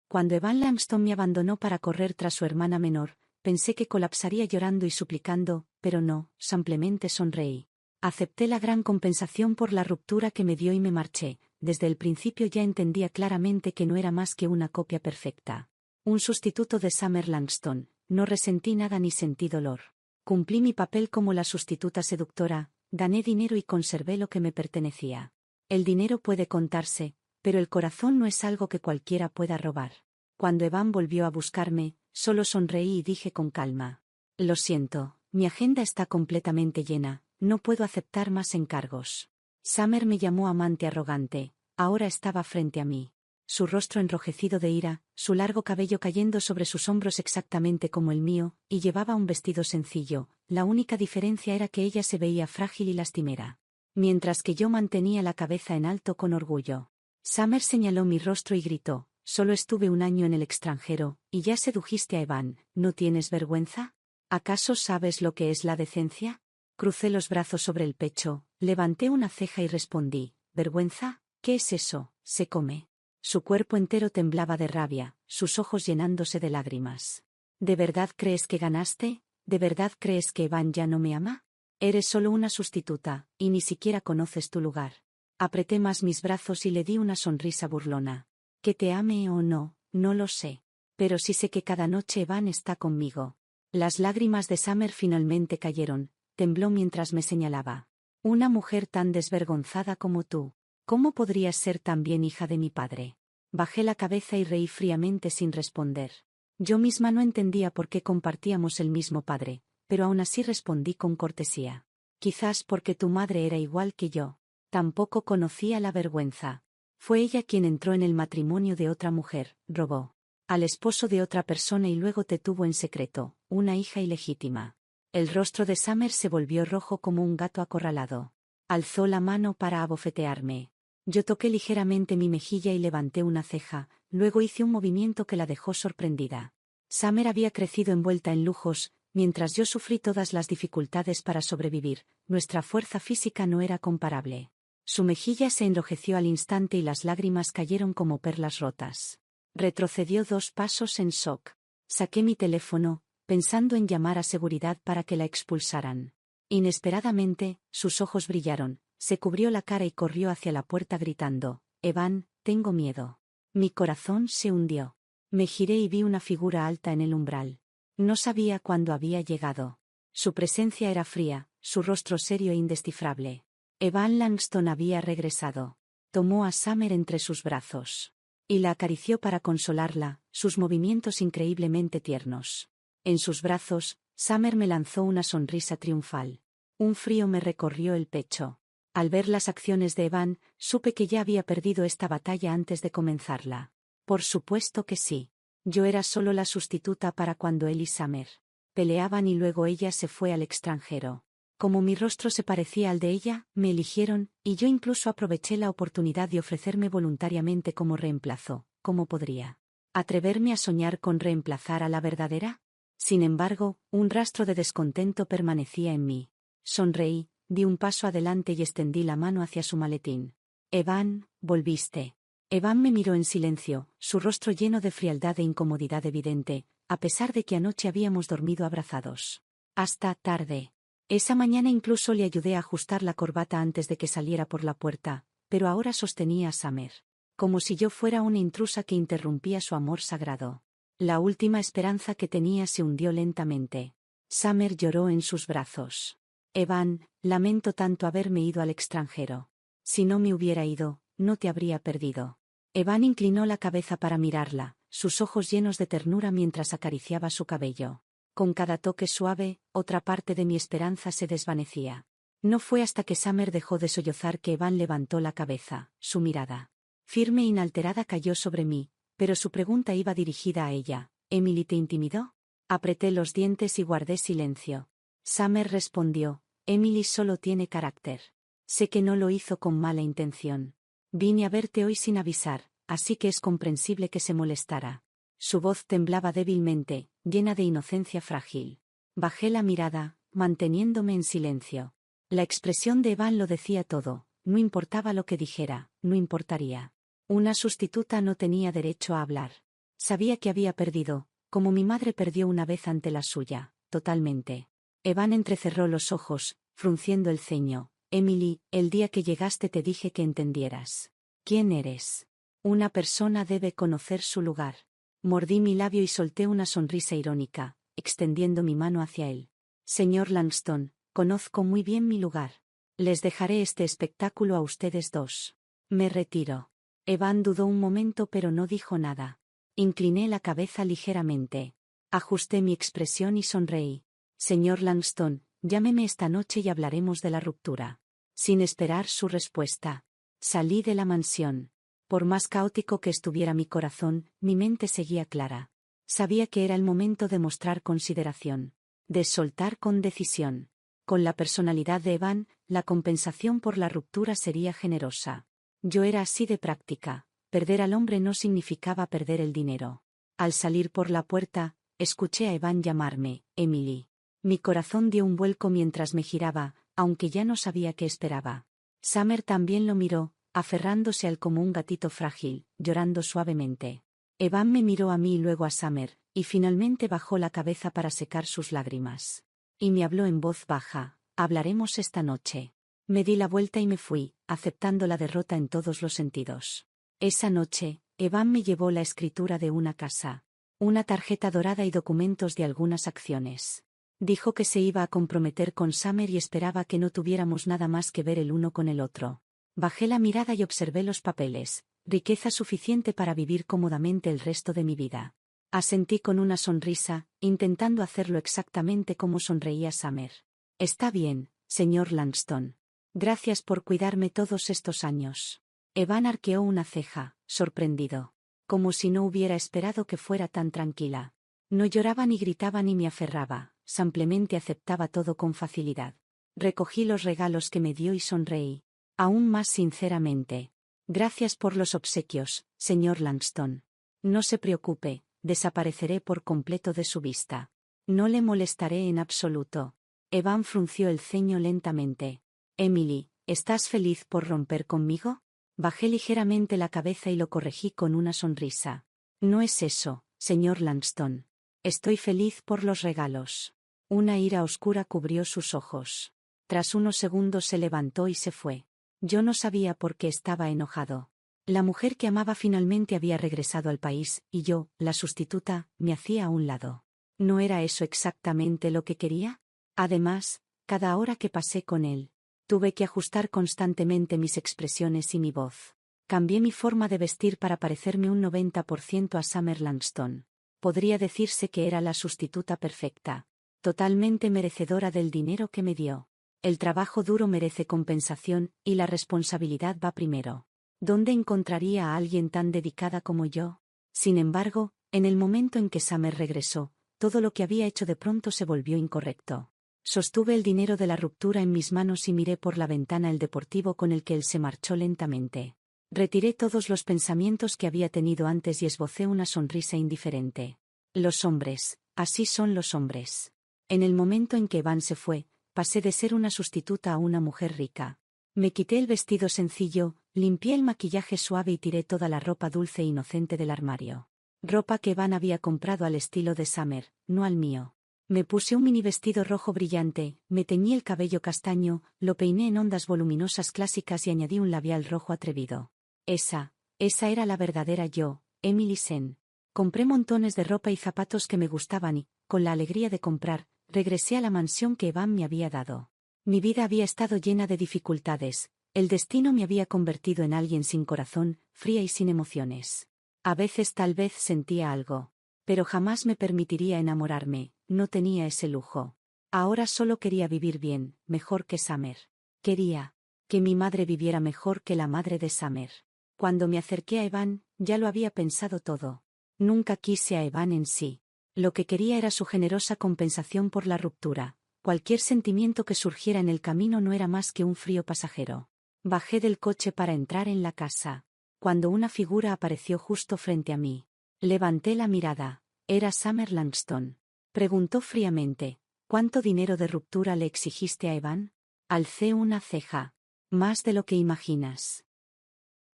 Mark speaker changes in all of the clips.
Speaker 1: Cuando Evan Langston me abandonó para correr tras su hermana menor, pensé que colapsaría llorando y suplicando, pero no, simplemente sonreí. Acepté la gran compensación por la ruptura que me dio y me marché. Desde el principio ya entendía claramente que no era más que una copia perfecta. Un sustituto de Summer Langston. No resentí nada ni sentí dolor. Cumplí mi papel como la sustituta seductora, gané dinero y conservé lo que me pertenecía. El dinero puede contarse, pero el corazón no es algo que cualquiera pueda robar. Cuando Evan volvió a buscarme, solo sonreí y dije con calma: lo siento, mi agenda está completamente llena, no puedo aceptar más encargos. Summer me llamó amante arrogante, ahora estaba frente a mí. Su rostro enrojecido de ira, su largo cabello cayendo sobre sus hombros exactamente como el mío, y llevaba un vestido sencillo, la única diferencia era que ella se veía frágil y lastimera. Mientras que yo mantenía la cabeza en alto con orgullo. Summer señaló mi rostro y gritó: solo estuve un año en el extranjero, y ya sedujiste a Evan, ¿no tienes vergüenza? ¿Acaso sabes lo que es la decencia? Crucé los brazos sobre el pecho, levanté una ceja y respondí: ¿vergüenza? ¿Qué es eso? Se come. Su cuerpo entero temblaba de rabia, sus ojos llenándose de lágrimas. ¿De verdad crees que ganaste? ¿De verdad crees que Evan ya no me ama? Eres solo una sustituta, y ni siquiera conoces tu lugar. Apreté más mis brazos y le di una sonrisa burlona. Que te ame o no, no lo sé. Pero sí sé que cada noche Evan está conmigo. Las lágrimas de Summer finalmente cayeron, tembló mientras me señalaba. Una mujer tan desvergonzada como tú. ¿Cómo podrías ser también hija de mi padre? Bajé la cabeza y reí fríamente sin responder. Yo misma no entendía por qué compartíamos el mismo padre, pero aún así respondí con cortesía. Quizás porque tu madre era igual que yo. Tampoco conocía la vergüenza. Fue ella quien entró en el matrimonio de otra mujer, robó al esposo de otra persona y luego te tuvo en secreto, una hija ilegítima. El rostro de Summer se volvió rojo como un gato acorralado. Alzó la mano para abofetearme. Yo toqué ligeramente mi mejilla y levanté una ceja, luego hice un movimiento que la dejó sorprendida. Summer había crecido envuelta en lujos, mientras yo sufrí todas las dificultades para sobrevivir, nuestra fuerza física no era comparable. Su mejilla se enrojeció al instante y las lágrimas cayeron como perlas rotas. Retrocedió 2 pasos en shock. Saqué mi teléfono, pensando en llamar a seguridad para que la expulsaran. Inesperadamente, sus ojos brillaron, se cubrió la cara y corrió hacia la puerta gritando: Evan, tengo miedo. Mi corazón se hundió. Me giré y vi una figura alta en el umbral. No sabía cuándo había llegado. Su presencia era fría, su rostro serio e indescifrable. Evan Langston había regresado. Tomó a Summer entre sus brazos. Y la acarició para consolarla, sus movimientos increíblemente tiernos. En sus brazos, Summer me lanzó una sonrisa triunfal. Un frío me recorrió el pecho. Al ver las acciones de Evan, supe que ya había perdido esta batalla antes de comenzarla. Por supuesto que sí. Yo era solo la sustituta para cuando él y Summer peleaban y luego ella se fue al extranjero. Como mi rostro se parecía al de ella, me eligieron, y yo incluso aproveché la oportunidad de ofrecerme voluntariamente como reemplazo. ¿Cómo podría atreverme a soñar con reemplazar a la verdadera? Sin embargo, un rastro de descontento permanecía en mí. Sonreí, di un paso adelante y extendí la mano hacia su maletín. Evan, volviste. Evan me miró en silencio, su rostro lleno de frialdad e incomodidad evidente, a pesar de que anoche habíamos dormido abrazados. Hasta tarde. Esa mañana incluso le ayudé a ajustar la corbata antes de que saliera por la puerta, pero ahora sostenía a Summer. Como si yo fuera una intrusa que interrumpía su amor sagrado. La última esperanza que tenía se hundió lentamente. Summer lloró en sus brazos. Evan, lamento tanto haberme ido al extranjero. Si no me hubiera ido, no te habría perdido. Evan inclinó la cabeza para mirarla, sus ojos llenos de ternura mientras acariciaba su cabello. Con cada toque suave, otra parte de mi esperanza se desvanecía. No fue hasta que Summer dejó de sollozar que Evan levantó la cabeza, su mirada firme e inalterada cayó sobre mí, pero su pregunta iba dirigida a ella. ¿Emily te intimidó? Apreté los dientes y guardé silencio. Summer respondió: Emily solo tiene carácter. Sé que no lo hizo con mala intención. Vine a verte hoy sin avisar, así que es comprensible que se molestara. Su voz temblaba débilmente, llena de inocencia frágil. Bajé la mirada, manteniéndome en silencio. La expresión de Evan lo decía todo, no importaba lo que dijera, no importaría. Una sustituta no tenía derecho a hablar. Sabía que había perdido, como mi madre perdió una vez ante la suya, totalmente. Evan entrecerró los ojos, frunciendo el ceño. Emily, el día que llegaste te dije que entendieras. ¿Quién eres? Una persona debe conocer su lugar. Mordí mi labio y solté una sonrisa irónica, extendiendo mi mano hacia él. Señor Langston, conozco muy bien mi lugar. Les dejaré este espectáculo a ustedes dos. Me retiro. Evan dudó un momento pero no dijo nada. Incliné la cabeza ligeramente. Ajusté mi expresión y sonreí. Señor Langston, llámeme esta noche y hablaremos de la ruptura. Sin esperar su respuesta, salí de la mansión. Por más caótico que estuviera mi corazón, mi mente seguía clara. Sabía que era el momento de mostrar consideración. De soltar con decisión. Con la personalidad de Evan, la compensación por la ruptura sería generosa. Yo era así de práctica. Perder al hombre no significaba perder el dinero. Al salir por la puerta, escuché a Evan llamarme, Emily. Mi corazón dio un vuelco mientras me giraba, aunque ya no sabía qué esperaba. Summer también lo miró, aferrándose a él como un gatito frágil, llorando suavemente. Evan me miró a mí y luego a Summer, y finalmente bajó la cabeza para secar sus lágrimas. Y me habló en voz baja, hablaremos esta noche. Me di la vuelta y me fui, aceptando la derrota en todos los sentidos. Esa noche, Evan me llevó la escritura de una casa, una tarjeta dorada y documentos de algunas acciones. Dijo que se iba a comprometer con Summer y esperaba que no tuviéramos nada más que ver el uno con el otro. Bajé la mirada y observé los papeles, riqueza suficiente para vivir cómodamente el resto de mi vida. Asentí con una sonrisa, intentando hacerlo exactamente como sonreía Summer. Está bien, señor Langston. Gracias por cuidarme todos estos años. Evan arqueó una ceja, sorprendido. Como si no hubiera esperado que fuera tan tranquila. No lloraba ni gritaba ni me aferraba, simplemente aceptaba todo con facilidad. Recogí los regalos que me dio y sonreí. Aún más sinceramente. Gracias por los obsequios, señor Langston. No se preocupe, desapareceré por completo de su vista. No le molestaré en absoluto. Evan frunció el ceño lentamente. Emily, ¿estás feliz por romper conmigo? Bajé ligeramente la cabeza y lo corregí con una sonrisa. No es eso, señor Langston. Estoy feliz por los regalos. Una ira oscura cubrió sus ojos. Tras unos segundos se levantó y se fue. Yo no sabía por qué estaba enojado. La mujer que amaba finalmente había regresado al país, y yo, la sustituta, me hacía a un lado. ¿No era eso exactamente lo que quería? Además, cada hora que pasé con él, tuve que ajustar constantemente mis expresiones y mi voz. Cambié mi forma de vestir para parecerme un 90% a Summer Langston. Podría decirse que era la sustituta perfecta. Totalmente merecedora del dinero que me dio. El trabajo duro merece compensación, y la responsabilidad va primero. ¿Dónde encontraría a alguien tan dedicada como yo? Sin embargo, en el momento en que Summer regresó, todo lo que había hecho de pronto se volvió incorrecto. Sostuve el dinero de la ruptura en mis manos y miré por la ventana el deportivo con el que él se marchó lentamente. Retiré todos los pensamientos que había tenido antes y esbocé una sonrisa indiferente. Los hombres, así son los hombres. En el momento en que Evan se fue, pasé de ser una sustituta a una mujer rica. Me quité el vestido sencillo, limpié el maquillaje suave y tiré toda la ropa dulce e inocente del armario. Ropa que Evan había comprado al estilo de Summer, no al mío. Me puse un mini vestido rojo brillante, me teñí el cabello castaño, lo peiné en ondas voluminosas clásicas y añadí un labial rojo atrevido. Esa era la verdadera yo, Emily Sen. Compré montones de ropa y zapatos que me gustaban y, con la alegría de comprar, regresé a la mansión que Evan me había dado. Mi vida había estado llena de dificultades, el destino me había convertido en alguien sin corazón, fría y sin emociones. A veces tal vez sentía algo. Pero jamás me permitiría enamorarme, no tenía ese lujo. Ahora solo quería vivir bien, mejor que Summer. Quería que mi madre viviera mejor que la madre de Summer. Cuando me acerqué a Evan, ya lo había pensado todo. Nunca quise a Evan en sí. Lo que quería era su generosa compensación por la ruptura. Cualquier sentimiento que surgiera en el camino no era más que un frío pasajero. Bajé del coche para entrar en la casa. Cuando una figura apareció justo frente a mí. Levanté la mirada. Era Summer Langston. Preguntó fríamente, ¿cuánto dinero de ruptura le exigiste a Evan? Alcé una ceja. Más de lo que imaginas.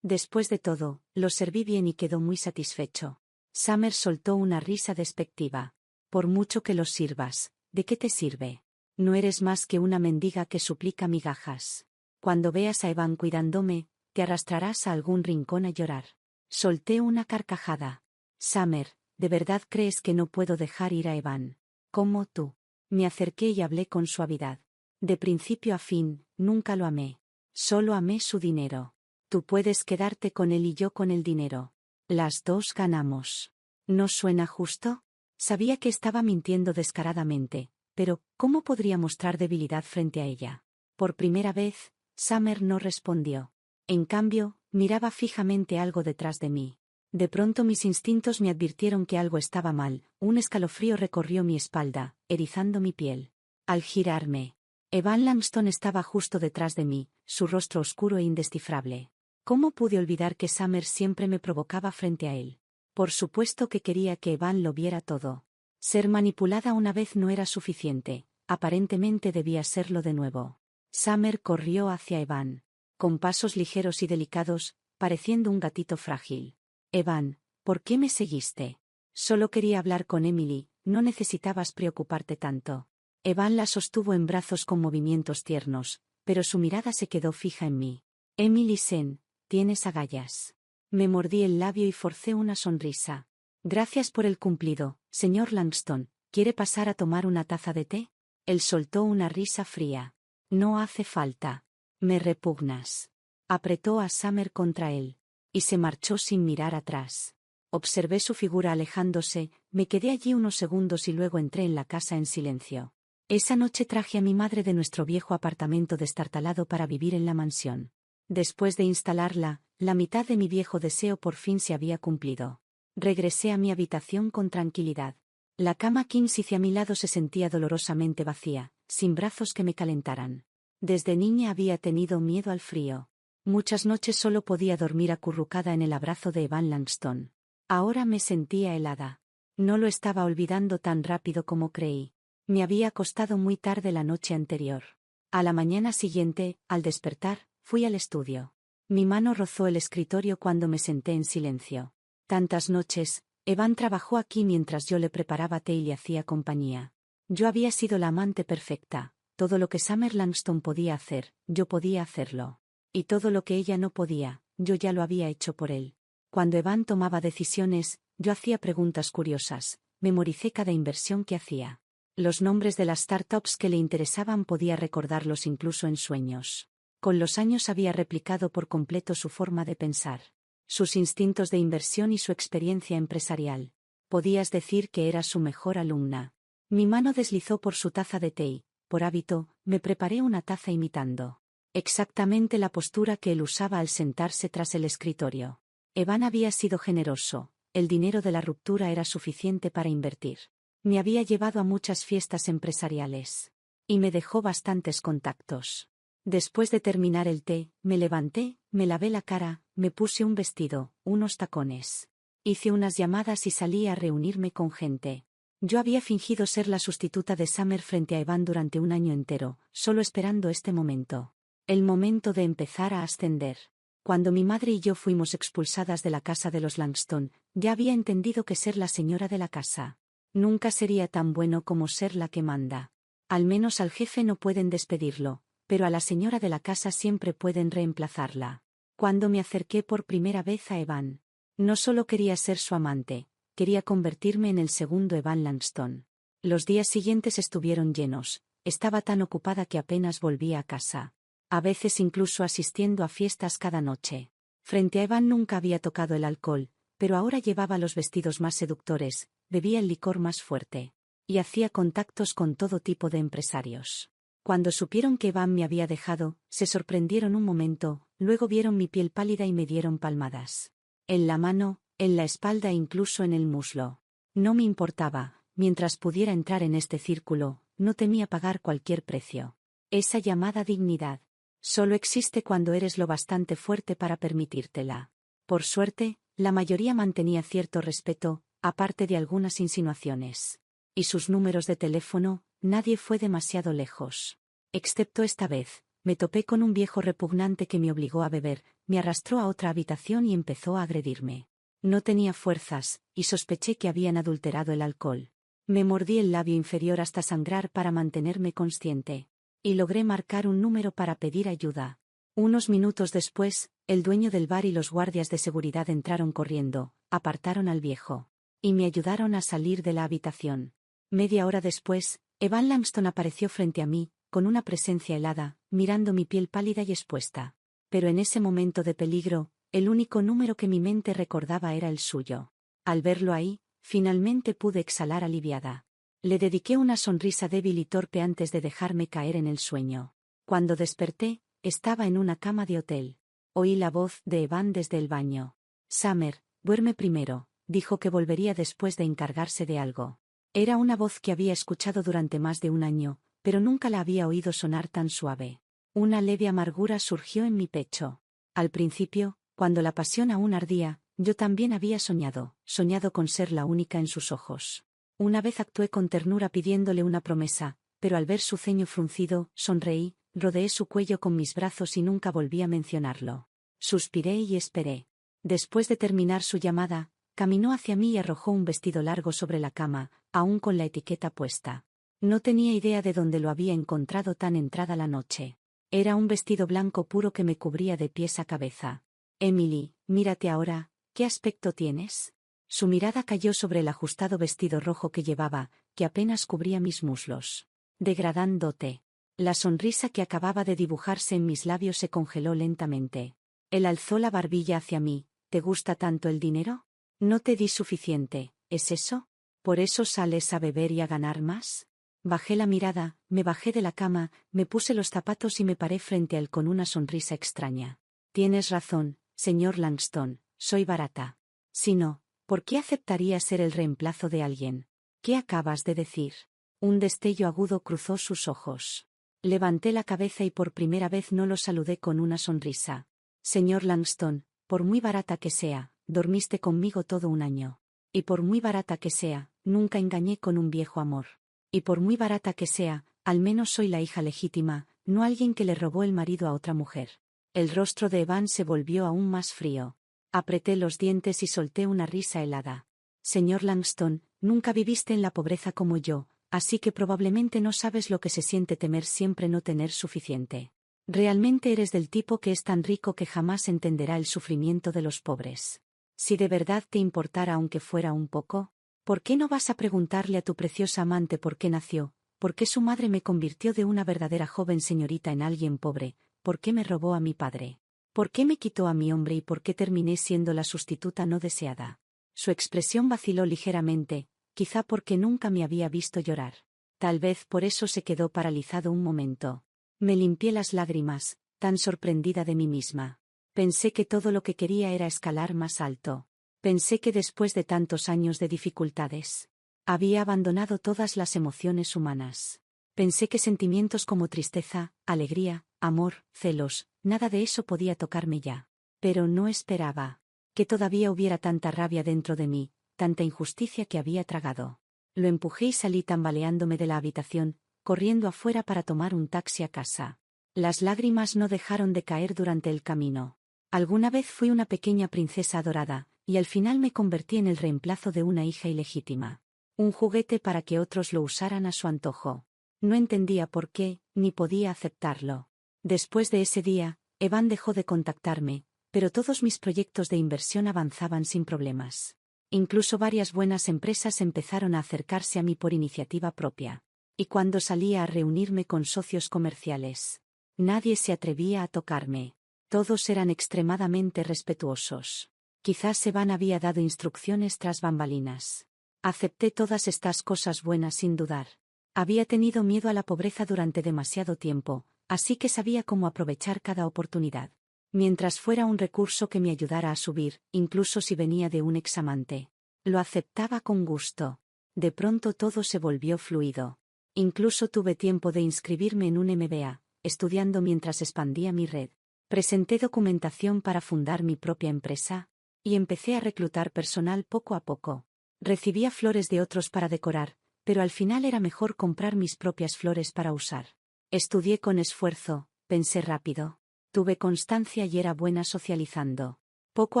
Speaker 1: Después de todo, lo serví bien y quedó muy satisfecho. Summer soltó una risa despectiva. Por mucho que los sirvas, ¿de qué te sirve? No eres más que una mendiga que suplica migajas. Cuando veas a Evan cuidándome, te arrastrarás a algún rincón a llorar. Solté una carcajada. Summer, ¿de verdad crees que no puedo dejar ir a Evan? Como tú. Me acerqué y hablé con suavidad. De principio a fin, nunca lo amé. Solo amé su dinero. Tú puedes quedarte con él y yo con el dinero. Las dos ganamos. ¿No suena justo? Sabía que estaba mintiendo descaradamente, pero ¿cómo podría mostrar debilidad frente a ella? Por primera vez, Summer no respondió. En cambio, miraba fijamente algo detrás de mí. De pronto mis instintos me advirtieron que algo estaba mal, un escalofrío recorrió mi espalda, erizando mi piel. Al girarme, Evan Langston estaba justo detrás de mí, su rostro oscuro e indescifrable. ¿Cómo pude olvidar que Summer siempre me provocaba frente a él? Por supuesto que quería que Evan lo viera todo. Ser manipulada una vez no era suficiente, aparentemente debía serlo de nuevo. Summer corrió hacia Evan, con pasos ligeros y delicados, pareciendo un gatito frágil. Evan, ¿por qué me seguiste? Solo quería hablar con Emily, no necesitabas preocuparte tanto. Evan la sostuvo en brazos con movimientos tiernos, pero su mirada se quedó fija en mí. Emily Sen, tienes agallas. Me mordí el labio y forcé una sonrisa. Gracias por el cumplido, señor Langston. ¿Quiere pasar a tomar una taza de té? Él soltó una risa fría. No hace falta. Me repugnas. Apretó a Summer contra él. Y se marchó sin mirar atrás. Observé su figura alejándose, me quedé allí unos segundos y luego entré en la casa en silencio. Esa noche traje a mi madre de nuestro viejo apartamento destartalado para vivir en la mansión. Después de instalarla, la mitad de mi viejo deseo por fin se había cumplido. Regresé a mi habitación con tranquilidad. La cama king size a mi lado se sentía dolorosamente vacía, sin brazos que me calentaran. Desde niña había tenido miedo al frío. Muchas noches solo podía dormir acurrucada en el abrazo de Evan Langston. Ahora me sentía helada. No lo estaba olvidando tan rápido como creí. Me había acostado muy tarde la noche anterior. A la mañana siguiente, al despertar, fui al estudio. Mi mano rozó el escritorio cuando me senté en silencio. Tantas noches, Evan trabajó aquí mientras yo le preparaba té y le hacía compañía. Yo había sido la amante perfecta. Todo lo que Summer Langston podía hacer, yo podía hacerlo. Y todo lo que ella no podía, yo ya lo había hecho por él. Cuando Evan tomaba decisiones, yo hacía preguntas curiosas, memoricé cada inversión que hacía. Los nombres de las startups que le interesaban podía recordarlos incluso en sueños. Con los años había replicado por completo su forma de pensar, sus instintos de inversión y su experiencia empresarial. Podías decir que era su mejor alumna. Mi mano deslizó por su taza de té y, por hábito, me preparé una taza imitando exactamente la postura que él usaba al sentarse tras el escritorio. Evan había sido generoso, el dinero de la ruptura era suficiente para invertir. Me había llevado a muchas fiestas empresariales. Y me dejó bastantes contactos. Después de terminar el té, me levanté, me lavé la cara, me puse un vestido, unos tacones. Hice unas llamadas y salí a reunirme con gente. Yo había fingido ser la sustituta de Summer frente a Evan durante un año entero, solo esperando este momento. El momento de empezar a ascender. Cuando mi madre y yo fuimos expulsadas de la casa de los Langston, ya había entendido que ser la señora de la casa nunca sería tan bueno como ser la que manda. Al menos al jefe no pueden despedirlo, pero a la señora de la casa siempre pueden reemplazarla. Cuando me acerqué por primera vez a Evan, no solo quería ser su amante, quería convertirme en el segundo Evan Langston. Los días siguientes estuvieron llenos, estaba tan ocupada que apenas volvía a casa. A veces incluso asistiendo a fiestas cada noche. Frente a Evan nunca había tocado el alcohol, pero ahora llevaba los vestidos más seductores, bebía el licor más fuerte. Y hacía contactos con todo tipo de empresarios. Cuando supieron que Evan me había dejado, se sorprendieron un momento, luego vieron mi piel pálida y me dieron palmadas. En la mano, en la espalda e incluso en el muslo. No me importaba, mientras pudiera entrar en este círculo, no temía pagar cualquier precio. Esa llamada dignidad solo existe cuando eres lo bastante fuerte para permitírtela. Por suerte, la mayoría mantenía cierto respeto, aparte de algunas insinuaciones. Y sus números de teléfono, nadie fue demasiado lejos. Excepto esta vez, me topé con un viejo repugnante que me obligó a beber, me arrastró a otra habitación y empezó a agredirme. No tenía fuerzas, y sospeché que habían adulterado el alcohol. Me mordí el labio inferior hasta sangrar para mantenerme consciente. Y logré marcar un número para pedir ayuda. Unos minutos después, el dueño del bar y los guardias de seguridad entraron corriendo, apartaron al viejo. Y me ayudaron a salir de la habitación. Media hora después, Evan Langston apareció frente a mí, con una presencia helada, mirando mi piel pálida y expuesta. Pero en ese momento de peligro, el único número que mi mente recordaba era el suyo. Al verlo ahí, finalmente pude exhalar aliviada. Le dediqué una sonrisa débil y torpe antes de dejarme caer en el sueño. Cuando desperté, estaba en una cama de hotel. Oí la voz de Evan desde el baño. Summer, duerme primero, dijo que volvería después de encargarse de algo. Era una voz que había escuchado durante más de un año, pero nunca la había oído sonar tan suave. Una leve amargura surgió en mi pecho. Al principio, cuando la pasión aún ardía, yo también había soñado con ser la única en sus ojos. Una vez actué con ternura pidiéndole una promesa, pero al ver su ceño fruncido, sonreí, rodeé su cuello con mis brazos y nunca volví a mencionarlo. Suspiré y esperé. Después de terminar su llamada, caminó hacia mí y arrojó un vestido largo sobre la cama, aún con la etiqueta puesta. No tenía idea de dónde lo había encontrado tan entrada la noche. Era un vestido blanco puro que me cubría de pies a cabeza. Emily, mírate ahora, ¿qué aspecto tienes? Su mirada cayó sobre el ajustado vestido rojo que llevaba, que apenas cubría mis muslos. Degradándote. La sonrisa que acababa de dibujarse en mis labios se congeló lentamente. Él alzó la barbilla hacia mí. ¿Te gusta tanto el dinero? No te di suficiente, ¿es eso? ¿Por eso sales a beber y a ganar más? Bajé la mirada, me bajé de la cama, me puse los zapatos y me paré frente a él con una sonrisa extraña. Tienes razón, señor Langston, soy barata. Si no, ¿por qué aceptaría ser el reemplazo de alguien? ¿Qué acabas de decir? Un destello agudo cruzó sus ojos. Levanté la cabeza y por primera vez no lo saludé con una sonrisa. Señor Langston, por muy barata que sea, dormiste conmigo todo un año. Y por muy barata que sea, nunca engañé con un viejo amor. Y por muy barata que sea, al menos soy la hija legítima, no alguien que le robó el marido a otra mujer. El rostro de Evan se volvió aún más frío. Apreté los dientes y solté una risa helada. Señor Langston, nunca viviste en la pobreza como yo, así que probablemente no sabes lo que se siente temer siempre no tener suficiente. Realmente eres del tipo que es tan rico que jamás entenderá el sufrimiento de los pobres. Si de verdad te importara aunque fuera un poco, ¿por qué no vas a preguntarle a tu preciosa amante por qué nació, por qué su madre me convirtió de una verdadera joven señorita en alguien pobre, por qué me robó a mi padre? ¿Por qué me quitó a mi hombre y por qué terminé siendo la sustituta no deseada? Su expresión vaciló ligeramente, quizá porque nunca me había visto llorar. Tal vez por eso se quedó paralizado un momento. Me limpié las lágrimas, tan sorprendida de mí misma. Pensé que todo lo que quería era escalar más alto. Pensé que después de tantos años de dificultades, había abandonado todas las emociones humanas. Pensé que sentimientos como tristeza, alegría, amor, celos, nada de eso podía tocarme ya. Pero no esperaba que todavía hubiera tanta rabia dentro de mí, tanta injusticia que había tragado. Lo empujé y salí tambaleándome de la habitación, corriendo afuera para tomar un taxi a casa. Las lágrimas no dejaron de caer durante el camino. Alguna vez fui una pequeña princesa adorada, y al final me convertí en el reemplazo de una hija ilegítima. Un juguete para que otros lo usaran a su antojo. No entendía por qué, ni podía aceptarlo. Después de ese día, Evan dejó de contactarme, pero todos mis proyectos de inversión avanzaban sin problemas. Incluso varias buenas empresas empezaron a acercarse a mí por iniciativa propia. Y cuando salía a reunirme con socios comerciales, nadie se atrevía a tocarme. Todos eran extremadamente respetuosos. Quizás Evan había dado instrucciones tras bambalinas. Acepté todas estas cosas buenas sin dudar. Había tenido miedo a la pobreza durante demasiado tiempo, así que sabía cómo aprovechar cada oportunidad. Mientras fuera un recurso que me ayudara a subir, incluso si venía de un examante. Lo aceptaba con gusto. De pronto todo se volvió fluido. Incluso tuve tiempo de inscribirme en un MBA, estudiando mientras expandía mi red. Presenté documentación para fundar mi propia empresa, y empecé a reclutar personal poco a poco. Recibía flores de otros para decorar, pero al final era mejor comprar mis propias flores para usar. Estudié con esfuerzo, pensé rápido. Tuve constancia y era buena socializando. Poco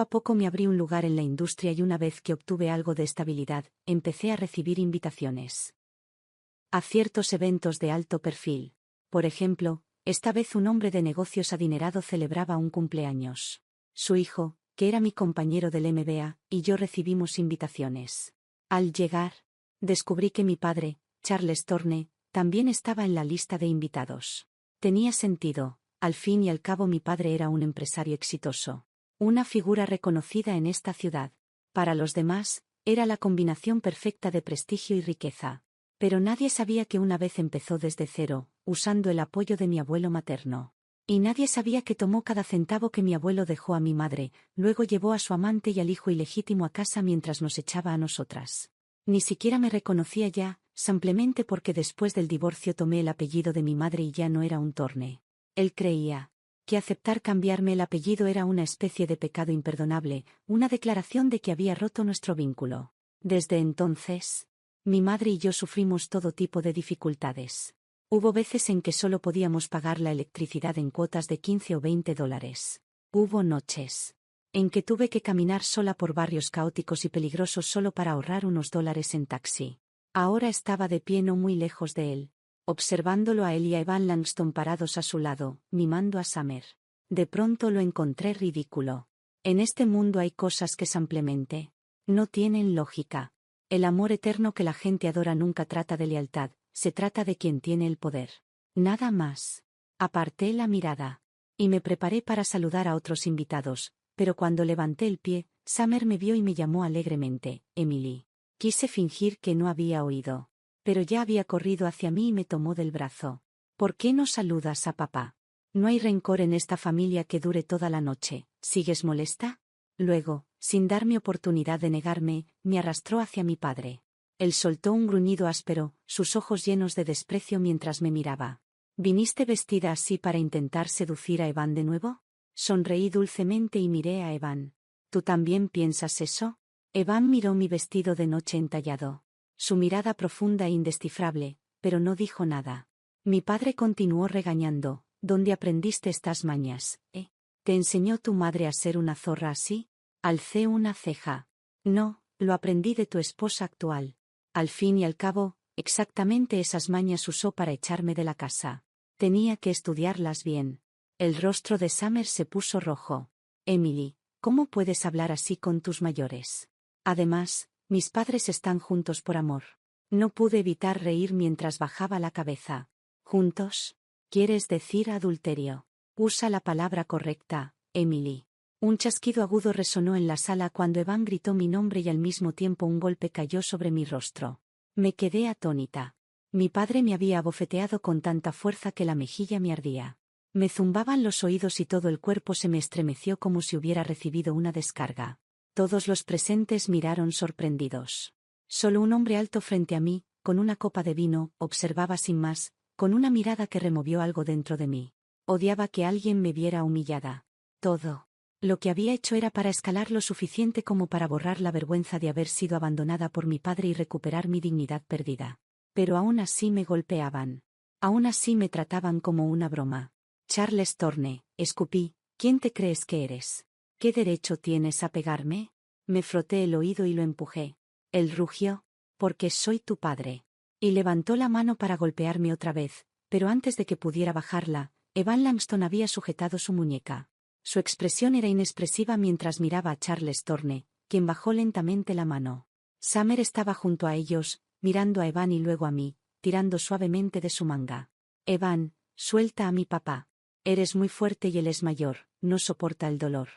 Speaker 1: a poco me abrí un lugar en la industria y una vez que obtuve algo de estabilidad, empecé a recibir invitaciones a ciertos eventos de alto perfil. Por ejemplo, esta vez un hombre de negocios adinerado celebraba un cumpleaños. Su hijo, que era mi compañero del MBA, y yo recibimos invitaciones. Al llegar, descubrí que mi padre, Charles Thorne, también estaba en la lista de invitados. Tenía sentido, al fin y al cabo mi padre era un empresario exitoso. Una figura reconocida en esta ciudad. Para los demás, era la combinación perfecta de prestigio y riqueza. Pero nadie sabía que una vez empezó desde cero, usando el apoyo de mi abuelo materno. Y nadie sabía que tomó cada centavo que mi abuelo dejó a mi madre, luego llevó a su amante y al hijo ilegítimo a casa mientras nos echaba a nosotras. Ni siquiera me reconocía ya, simplemente porque después del divorcio tomé el apellido de mi madre y ya no era un Thorne. Él creía que aceptar cambiarme el apellido era una especie de pecado imperdonable, una declaración de que había roto nuestro vínculo. Desde entonces, mi madre y yo sufrimos todo tipo de dificultades. Hubo veces en que solo podíamos pagar la electricidad en cuotas de 15 o 20 dólares. Hubo noches en que tuve que caminar sola por barrios caóticos y peligrosos solo para ahorrar unos dólares en taxi. Ahora estaba de pie no muy lejos de él, observándolo a él y a Evan Langston parados a su lado, mimando a Summer. De pronto lo encontré ridículo. En este mundo hay cosas que simplemente no tienen lógica. El amor eterno que la gente adora nunca trata de lealtad, se trata de quien tiene el poder. Nada más. Aparté la mirada. Y me preparé para saludar a otros invitados, pero cuando levanté el pie, Summer me vio y me llamó alegremente, Emily. Quise fingir que no había oído. Pero ya había corrido hacia mí y me tomó del brazo. ¿Por qué no saludas a papá? No hay rencor en esta familia que dure toda la noche. ¿Sigues molesta? Luego, sin darme oportunidad de negarme, me arrastró hacia mi padre. Él soltó un gruñido áspero, sus ojos llenos de desprecio mientras me miraba. ¿Viniste vestida así para intentar seducir a Evan de nuevo? Sonreí dulcemente y miré a Evan. ¿Tú también piensas eso? Evan miró mi vestido de noche entallado. Su mirada profunda e indescifrable, pero no dijo nada. Mi padre continuó regañando. ¿Dónde aprendiste estas mañas, ¿Te enseñó tu madre a ser una zorra así? Alcé una ceja. No, lo aprendí de tu esposa actual. Al fin y al cabo, exactamente esas mañas usó para echarme de la casa. Tenía que estudiarlas bien. El rostro de Summer se puso rojo. Emily, ¿cómo puedes hablar así con tus mayores? Además, mis padres están juntos por amor. No pude evitar reír mientras bajaba la cabeza. ¿Juntos? ¿Quieres decir adulterio? Usa la palabra correcta, Emily. Un chasquido agudo resonó en la sala cuando Evan gritó mi nombre y al mismo tiempo un golpe cayó sobre mi rostro. Me quedé atónita. Mi padre me había abofeteado con tanta fuerza que la mejilla me ardía. Me zumbaban los oídos y todo el cuerpo se me estremeció como si hubiera recibido una descarga. Todos los presentes miraron sorprendidos. Solo un hombre alto frente a mí, con una copa de vino, observaba sin más, con una mirada que removió algo dentro de mí. Odiaba que alguien me viera humillada. Todo lo que había hecho era para escalar lo suficiente como para borrar la vergüenza de haber sido abandonada por mi padre y recuperar mi dignidad perdida. Pero aún así me golpeaban. Aún así me trataban como una broma. Charles Thorne, escupí, ¿quién te crees que eres? ¿Qué derecho tienes a pegarme? Me froté el oído y lo empujé. Él rugió, porque soy tu padre. Y levantó la mano para golpearme otra vez, pero antes de que pudiera bajarla, Evan Langston había sujetado su muñeca. Su expresión era inexpresiva mientras miraba a Charles Thorne, quien bajó lentamente la mano. Summer estaba junto a ellos, mirando a Evan y luego a mí, tirando suavemente de su manga. Evan, suelta a mi papá. Eres muy fuerte y él es mayor, no soporta el dolor.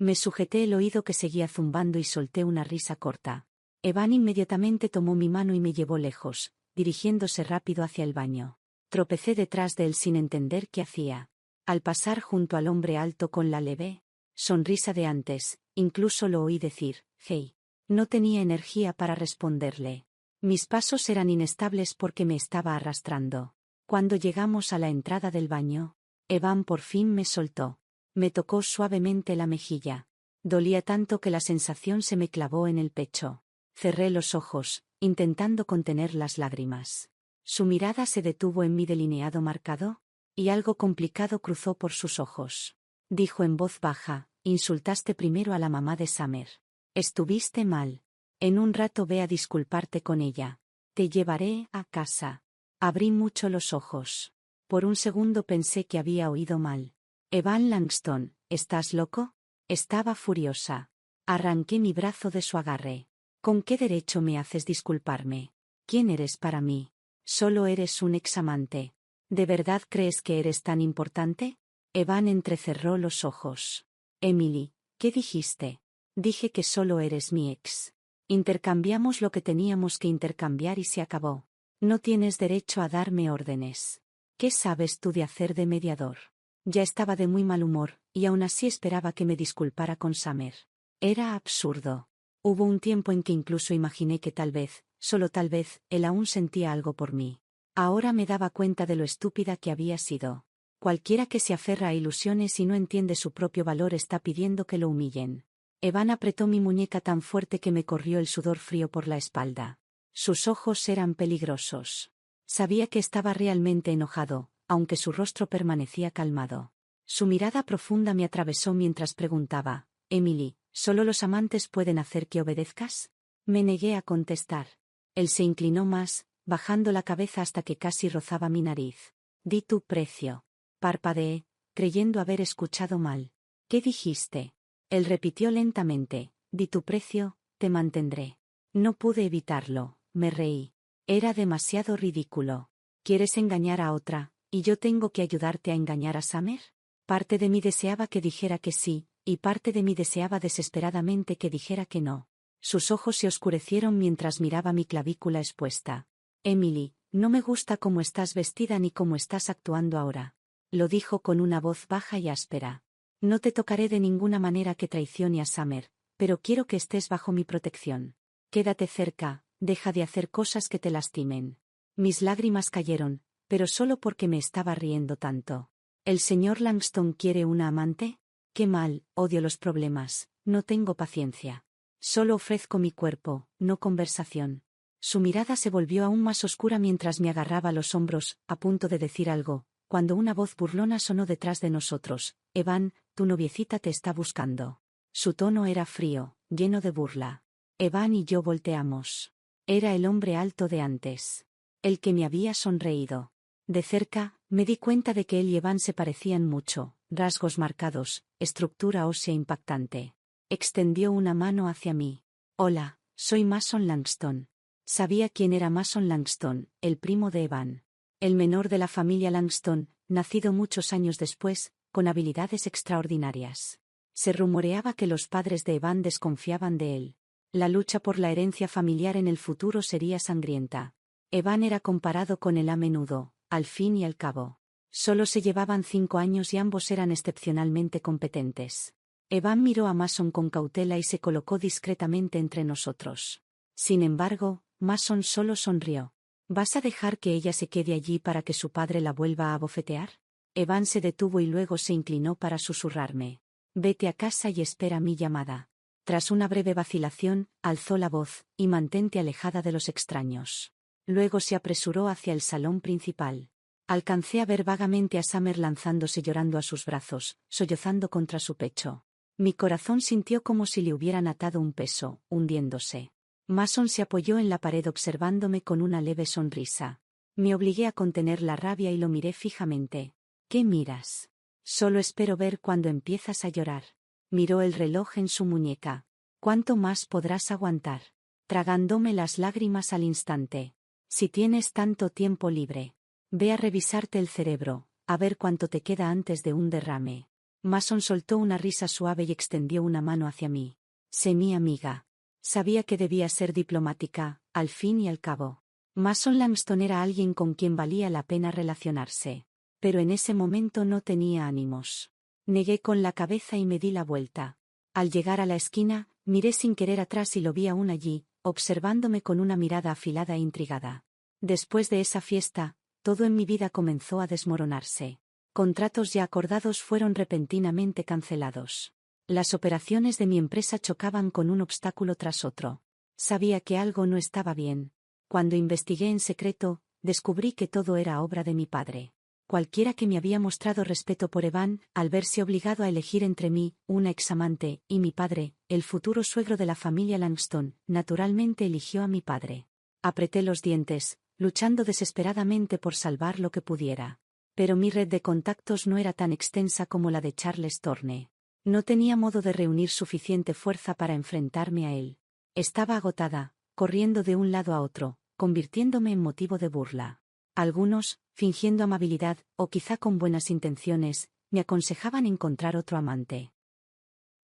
Speaker 1: Me sujeté el oído que seguía zumbando y solté una risa corta. Evan inmediatamente tomó mi mano y me llevó lejos, dirigiéndose rápido hacia el baño. Tropecé detrás de él sin entender qué hacía. Al pasar junto al hombre alto con la leve sonrisa de antes, incluso lo oí decir, «Hey». No tenía energía para responderle. Mis pasos eran inestables porque me estaba arrastrando. Cuando llegamos a la entrada del baño, Evan por fin me soltó. Me tocó suavemente la mejilla. Dolía tanto que la sensación se me clavó en el pecho. Cerré los ojos, intentando contener las lágrimas. Su mirada se detuvo en mi delineado marcado, y algo complicado cruzó por sus ojos. Dijo en voz baja, insultaste primero a la mamá de Summer. Estuviste mal. En un rato ve a disculparte con ella. Te llevaré a casa. Abrí mucho los ojos. Por un segundo pensé que había oído mal. Evan Langston, ¿estás loco? Estaba furiosa. Arranqué mi brazo de su agarre. ¿Con qué derecho me haces disculparme? ¿Quién eres para mí? Solo eres un examante. ¿De verdad crees que eres tan importante? Evan entrecerró los ojos. Emily, ¿qué dijiste? Dije que solo eres mi ex. Intercambiamos lo que teníamos que intercambiar y se acabó. No tienes derecho a darme órdenes. ¿Qué sabes tú de hacer de mediador? Ya estaba de muy mal humor, y aún así esperaba que me disculpara con Summer. Era absurdo. Hubo un tiempo en que incluso imaginé que tal vez, solo tal vez, él aún sentía algo por mí. Ahora me daba cuenta de lo estúpida que había sido. Cualquiera que se aferra a ilusiones y no entiende su propio valor está pidiendo que lo humillen. Evan apretó mi muñeca tan fuerte que me corrió el sudor frío por la espalda. Sus ojos eran peligrosos. Sabía que estaba realmente enojado, aunque su rostro permanecía calmado. Su mirada profunda me atravesó mientras preguntaba, Emily, ¿solo los amantes pueden hacer que obedezcas? Me negué a contestar. Él se inclinó más, bajando la cabeza hasta que casi rozaba mi nariz. Di tu precio. Parpadeé, creyendo haber escuchado mal. ¿Qué dijiste? Él repitió lentamente, di tu precio, te mantendré. No pude evitarlo, me reí. Era demasiado ridículo. ¿Quieres engañar a otra, y yo tengo que ayudarte a engañar a Summer? Parte de mí deseaba que dijera que sí, y parte de mí deseaba desesperadamente que dijera que no. Sus ojos se oscurecieron mientras miraba mi clavícula expuesta. Emily, no me gusta cómo estás vestida ni cómo estás actuando ahora. Lo dijo con una voz baja y áspera. No te tocaré de ninguna manera que traicione a Summer, pero quiero que estés bajo mi protección. Quédate cerca, deja de hacer cosas que te lastimen. Mis lágrimas cayeron, pero solo porque me estaba riendo tanto. ¿El señor Langston quiere una amante? Qué mal, odio los problemas, no tengo paciencia. Solo ofrezco mi cuerpo, no conversación. Su mirada se volvió aún más oscura mientras me agarraba los hombros, a punto de decir algo, cuando una voz burlona sonó detrás de nosotros. Evan, tu noviecita te está buscando. Su tono era frío, lleno de burla. Evan y yo volteamos. Era el hombre alto de antes. El que me había sonreído. De cerca, me di cuenta de que él y Evan se parecían mucho, rasgos marcados, estructura ósea impactante. Extendió una mano hacia mí. Hola, soy Mason Langston. Sabía quién era Mason Langston, el primo de Evan. El menor de la familia Langston, nacido muchos años después, con habilidades extraordinarias. Se rumoreaba que los padres de Evan desconfiaban de él. La lucha por la herencia familiar en el futuro sería sangrienta. Evan era comparado con él a menudo, al fin y al cabo. Solo se llevaban 5 años y ambos eran excepcionalmente competentes. Evan miró a Mason con cautela y se colocó discretamente entre nosotros. Sin embargo, Mason solo sonrió. ¿Vas a dejar que ella se quede allí para que su padre la vuelva a abofetear? Evan se detuvo y luego se inclinó para susurrarme. Vete a casa y espera mi llamada. Tras una breve vacilación, alzó la voz, y mantente alejada de los extraños. Luego se apresuró hacia el salón principal. Alcancé a ver vagamente a Summer lanzándose llorando a sus brazos, sollozando contra su pecho. Mi corazón sintió como si le hubieran atado un peso, hundiéndose. Mason se apoyó en la pared observándome con una leve sonrisa. Me obligué a contener la rabia y lo miré fijamente. ¿Qué miras? Solo espero ver cuándo empiezas a llorar. Miró el reloj en su muñeca. ¿Cuánto más podrás aguantar? Tragándome las lágrimas al instante. Si tienes tanto tiempo libre, ve a revisarte el cerebro, a ver cuánto te queda antes de un derrame. Mason soltó una risa suave y extendió una mano hacia mí. Sé mi amiga. Sabía que debía ser diplomática, al fin y al cabo. Mason Langston era alguien con quien valía la pena relacionarse. Pero en ese momento no tenía ánimos. Negué con la cabeza y me di la vuelta. Al llegar a la esquina, miré sin querer atrás y lo vi aún allí, observándome con una mirada afilada e intrigada. Después de esa fiesta, todo en mi vida comenzó a desmoronarse. Contratos ya acordados fueron repentinamente cancelados. Las operaciones de mi empresa chocaban con un obstáculo tras otro. Sabía que algo no estaba bien. Cuando investigué en secreto, descubrí que todo era obra de mi padre. Cualquiera que me había mostrado respeto por Evan, al verse obligado a elegir entre mí, una examante, y mi padre, el futuro suegro de la familia Langston, naturalmente eligió a mi padre. Apreté los dientes, luchando desesperadamente por salvar lo que pudiera. Pero mi red de contactos no era tan extensa como la de Charles Thorne. No tenía modo de reunir suficiente fuerza para enfrentarme a él. Estaba agotada, corriendo de un lado a otro, convirtiéndome en motivo de burla. Algunos, fingiendo amabilidad, o quizá con buenas intenciones, me aconsejaban encontrar otro amante.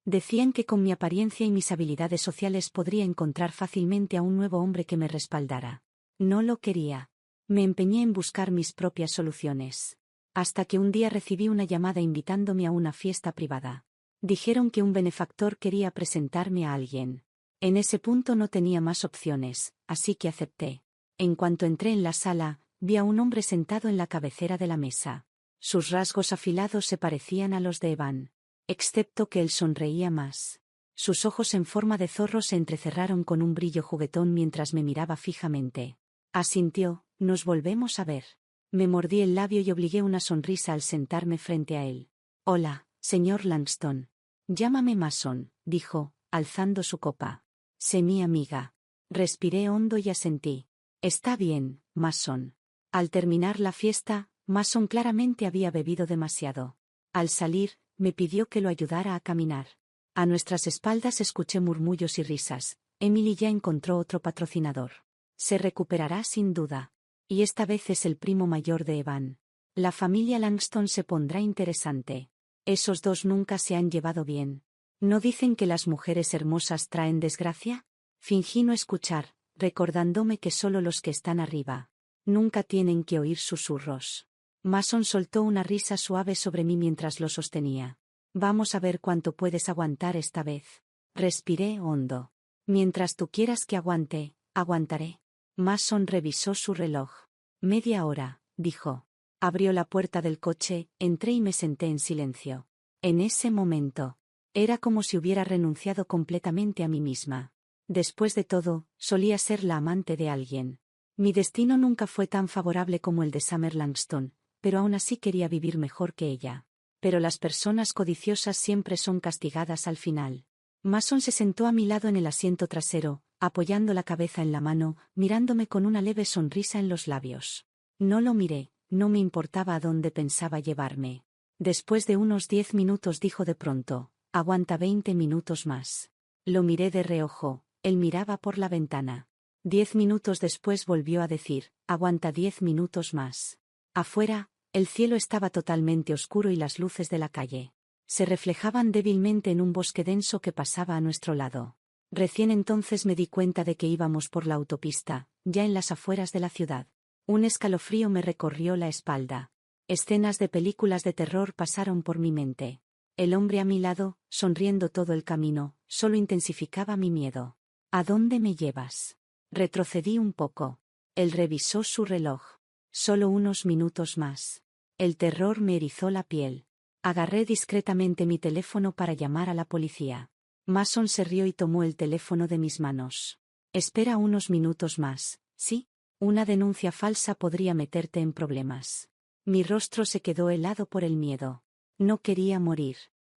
Speaker 1: Decían que con mi apariencia y mis habilidades sociales podría encontrar fácilmente a un nuevo hombre que me respaldara. No lo quería. Me empeñé en buscar mis propias soluciones. Hasta que un día recibí una llamada invitándome a una fiesta privada. Dijeron que un benefactor quería presentarme a alguien. En ese punto no tenía más opciones, así que acepté. En cuanto entré en la sala, vi a un hombre sentado en la cabecera de la mesa. Sus rasgos afilados se parecían a los de Evan, excepto que él sonreía más. Sus ojos en forma de zorro se entrecerraron con un brillo juguetón mientras me miraba fijamente. Asintió, nos volvemos a ver. Me mordí el labio y obligué una sonrisa al sentarme frente a él. Hola, señor Langston. Llámame Mason, dijo, alzando su copa. Sé mi amiga. Respiré hondo y asentí. Está bien, Mason. Al terminar la fiesta, Mason claramente había bebido demasiado. Al salir, me pidió que lo ayudara a caminar. A nuestras espaldas escuché murmullos y risas. Emily ya encontró otro patrocinador. Se recuperará sin duda. Y esta vez es el primo mayor de Evan. La familia Langston se pondrá interesante. Esos dos nunca se han llevado bien. ¿No dicen que las mujeres hermosas traen desgracia? Fingí no escuchar, recordándome que solo los que están arriba nunca tienen que oír susurros. Mason soltó una risa suave sobre mí mientras lo sostenía. Vamos a ver cuánto puedes aguantar esta vez. Respiré hondo. Mientras tú quieras que aguante, aguantaré. Mason revisó su reloj. Media hora, dijo. Abrió la puerta del coche, entré y me senté en silencio. En ese momento, era como si hubiera renunciado completamente a mí misma. Después de todo, solía ser la amante de alguien. Mi destino nunca fue tan favorable como el de Summer Langston, pero aún así quería vivir mejor que ella. Pero las personas codiciosas siempre son castigadas al final. Mason se sentó a mi lado en el asiento trasero, apoyando la cabeza en la mano, mirándome con una leve sonrisa en los labios. No lo miré, no me importaba a dónde pensaba llevarme. Después de unos 10 minutos dijo de pronto, aguanta 20 minutos más. Lo miré de reojo, él miraba por la ventana. 10 minutos después volvió a decir, aguanta 10 minutos más. Afuera, el cielo estaba totalmente oscuro y las luces de la calle se reflejaban débilmente en un bosque denso que pasaba a nuestro lado. Recién entonces me di cuenta de que íbamos por la autopista, ya en las afueras de la ciudad. Un escalofrío me recorrió la espalda. Escenas de películas de terror pasaron por mi mente. El hombre a mi lado, sonriendo todo el camino, solo intensificaba mi miedo. ¿A dónde me llevas? Retrocedí un poco. Él revisó su reloj. Solo unos minutos más. El terror me erizó la piel. Agarré discretamente mi teléfono para llamar a la policía. Mason se rió y tomó el teléfono de mis manos. Espera unos minutos más, ¿sí? Una denuncia falsa podría meterte en problemas. Mi rostro se quedó helado por el miedo. No quería morir.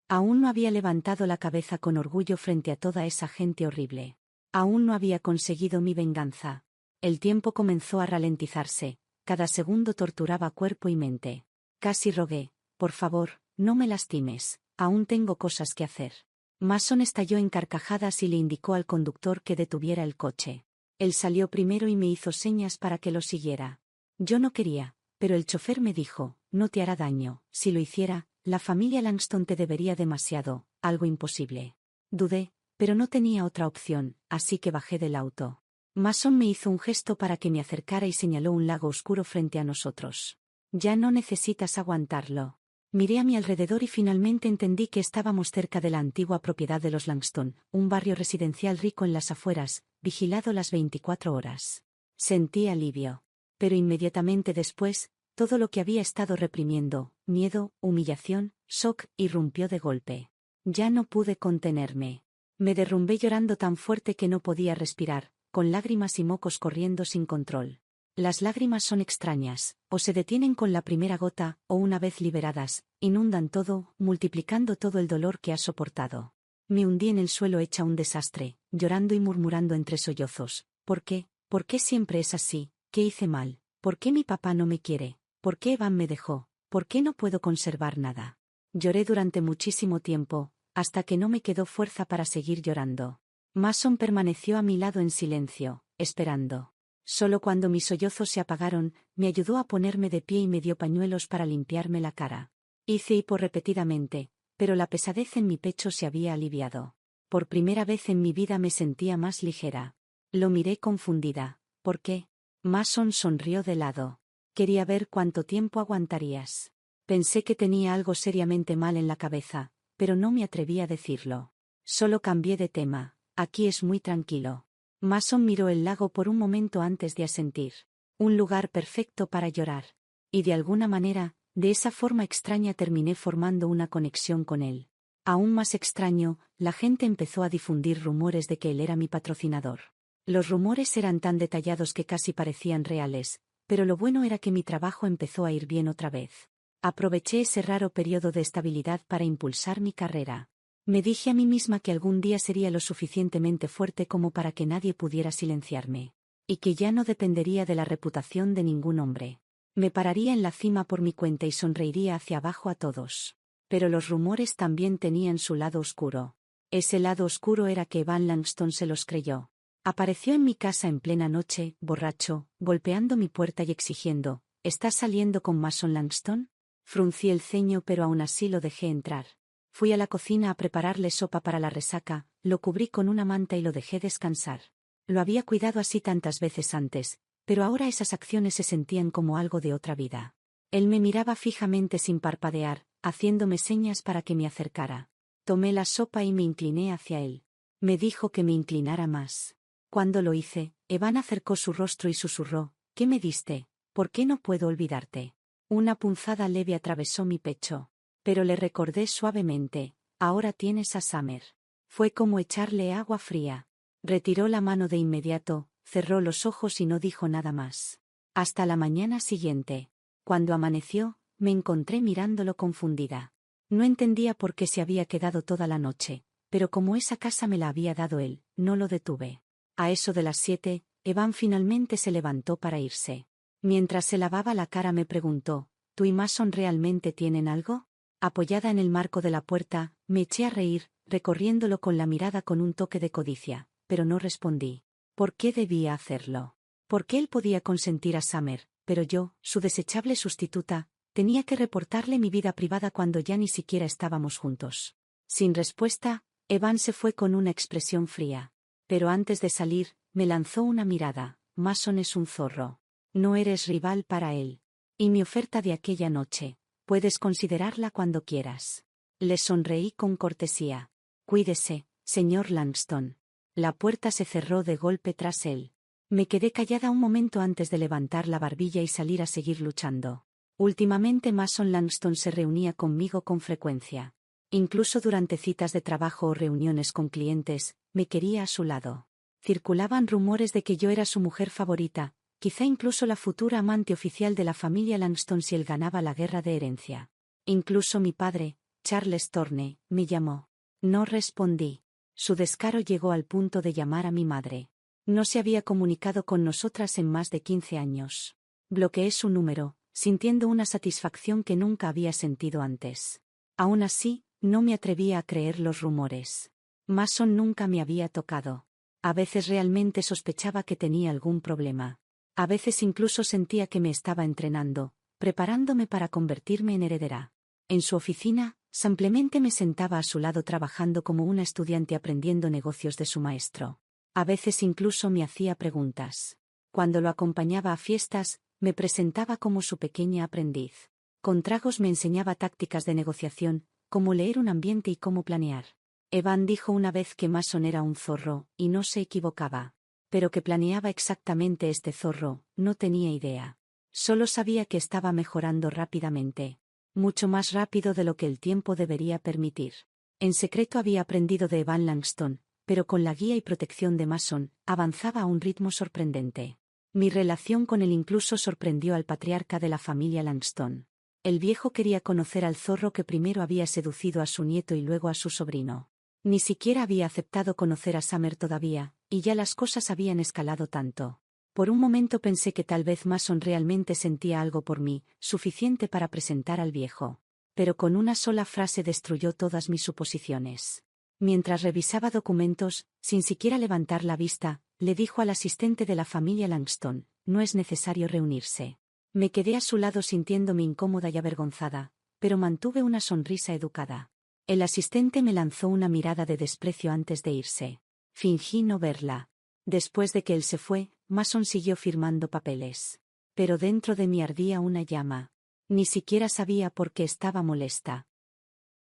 Speaker 1: Aún no había levantado la cabeza con orgullo frente a toda esa gente horrible. Aún no había conseguido mi venganza. El tiempo comenzó a ralentizarse. Cada segundo torturaba cuerpo y mente. Casi rogué, por favor, no me lastimes, aún tengo cosas que hacer. Mason estalló en carcajadas y le indicó al conductor que detuviera el coche. Él salió primero y me hizo señas para que lo siguiera. Yo no quería, pero el chofer me dijo, no te hará daño, si lo hiciera, la familia Langston te debería demasiado, algo imposible. Dudé, pero no tenía otra opción, así que bajé del auto. Mason me hizo un gesto para que me acercara y señaló un lago oscuro frente a nosotros. Ya no necesitas aguantarlo. Miré a mi alrededor y finalmente entendí que estábamos cerca de la antigua propiedad de los Langston, un barrio residencial rico en las afueras, vigilado las 24 horas. Sentí alivio. Pero inmediatamente después, todo lo que había estado reprimiendo, miedo, humillación, shock, irrumpió de golpe. Ya no pude contenerme. Me derrumbé llorando tan fuerte que no podía respirar, con lágrimas y mocos corriendo sin control. Las lágrimas son extrañas, o se detienen con la primera gota, o una vez liberadas, inundan todo, multiplicando todo el dolor que has soportado. Me hundí en el suelo hecha un desastre, llorando y murmurando entre sollozos. ¿Por qué? ¿Por qué siempre es así? ¿Qué hice mal? ¿Por qué mi papá no me quiere? ¿Por qué Evan me dejó? ¿Por qué no puedo conservar nada? Lloré durante muchísimo tiempo, hasta que no me quedó fuerza para seguir llorando. Mason permaneció a mi lado en silencio, esperando. Solo cuando mis sollozos se apagaron, me ayudó a ponerme de pie y me dio pañuelos para limpiarme la cara. Hice hipo repetidamente, pero la pesadez en mi pecho se había aliviado. Por primera vez en mi vida me sentía más ligera. Lo miré confundida. ¿Por qué? Mason sonrió de lado. Quería ver cuánto tiempo aguantarías. Pensé que tenía algo seriamente mal en la cabeza, pero no me atreví a decirlo. Solo cambié de tema. Aquí es muy tranquilo. Mason miró el lago por un momento antes de asentir. Un lugar perfecto para llorar. Y de alguna manera, de esa forma extraña terminé formando una conexión con él. Aún más extraño, la gente empezó a difundir rumores de que él era mi patrocinador. Los rumores eran tan detallados que casi parecían reales, pero lo bueno era que mi trabajo empezó a ir bien otra vez. Aproveché ese raro periodo de estabilidad para impulsar mi carrera. Me dije a mí misma que algún día sería lo suficientemente fuerte como para que nadie pudiera silenciarme. Y que ya no dependería de la reputación de ningún hombre. Me pararía en la cima por mi cuenta y sonreiría hacia abajo a todos. Pero los rumores también tenían su lado oscuro. Ese lado oscuro era que Evan Langston se los creyó. Apareció en mi casa en plena noche, borracho, golpeando mi puerta y exigiendo: ¿estás saliendo con Mason Langston? Fruncí el ceño pero aún así lo dejé entrar. Fui a la cocina a prepararle sopa para la resaca, lo cubrí con una manta y lo dejé descansar. Lo había cuidado así tantas veces antes, pero ahora esas acciones se sentían como algo de otra vida. Él me miraba fijamente sin parpadear, haciéndome señas para que me acercara. Tomé la sopa y me incliné hacia él. Me dijo que me inclinara más. Cuando lo hice, Evan acercó su rostro y susurró: ¿qué me diste? ¿Por qué no puedo olvidarte? Una punzada leve atravesó mi pecho. Pero le recordé suavemente: ahora tienes a Summer. Fue como echarle agua fría. Retiró la mano de inmediato, cerró los ojos y no dijo nada más. Hasta la mañana siguiente. Cuando amaneció, me encontré mirándolo confundida. No entendía por qué se había quedado toda la noche, pero como esa casa me la había dado él, no lo detuve. A eso de las 7, Evan finalmente se levantó para irse. Mientras se lavaba la cara me preguntó: ¿tú y Mason realmente tienen algo? Apoyada en el marco de la puerta, me eché a reír, recorriéndolo con la mirada con un toque de codicia, pero no respondí. ¿Por qué debía hacerlo? Porque él podía consentir a Summer, pero yo, su desechable sustituta, tenía que reportarle mi vida privada cuando ya ni siquiera estábamos juntos. Sin respuesta, Evan se fue con una expresión fría. Pero antes de salir, me lanzó una mirada: Mason es un zorro. No eres rival para él. Y mi oferta de aquella noche: puedes considerarla cuando quieras. Le sonreí con cortesía. Cuídese, señor Langston. La puerta se cerró de golpe tras él. Me quedé callada un momento antes de levantar la barbilla y salir a seguir luchando. Últimamente Mason Langston se reunía conmigo con frecuencia. Incluso durante citas de trabajo o reuniones con clientes, me quería a su lado. Circulaban rumores de que yo era su mujer favorita, quizá incluso la futura amante oficial de la familia Langston si él ganaba la guerra de herencia. Incluso mi padre, Charles Thorne, me llamó. No respondí. Su descaro llegó al punto de llamar a mi madre. No se había comunicado con nosotras en más de 15 años. Bloqueé su número, sintiendo una satisfacción que nunca había sentido antes. Aún así, no me atrevía a creer los rumores. Mason nunca me había tocado. A veces realmente sospechaba que tenía algún problema. A veces incluso sentía que me estaba entrenando, preparándome para convertirme en heredera. En su oficina, simplemente me sentaba a su lado trabajando como una estudiante aprendiendo negocios de su maestro. A veces incluso me hacía preguntas. Cuando lo acompañaba a fiestas, me presentaba como su pequeña aprendiz. Con tragos me enseñaba tácticas de negociación, cómo leer un ambiente y cómo planear. Evan dijo una vez que Mason era un zorro, y no se equivocaba. Pero que planeaba exactamente este zorro, no tenía idea. Solo sabía que estaba mejorando rápidamente. Mucho más rápido de lo que el tiempo debería permitir. En secreto había aprendido de Evan Langston, pero con la guía y protección de Mason, avanzaba a un ritmo sorprendente. Mi relación con él incluso sorprendió al patriarca de la familia Langston. El viejo quería conocer al zorro que primero había seducido a su nieto y luego a su sobrino. Ni siquiera había aceptado conocer a Summer todavía, y ya las cosas habían escalado tanto. Por un momento pensé que tal vez Mason realmente sentía algo por mí, suficiente para presentar al viejo. Pero con una sola frase destruyó todas mis suposiciones. Mientras revisaba documentos, sin siquiera levantar la vista, le dijo al asistente de la familia Langston: no es necesario reunirse. Me quedé a su lado sintiéndome incómoda y avergonzada, pero mantuve una sonrisa educada. El asistente me lanzó una mirada de desprecio antes de irse. Fingí no verla. Después de que él se fue, Mason siguió firmando papeles. Pero dentro de mí ardía una llama. Ni siquiera sabía por qué estaba molesta.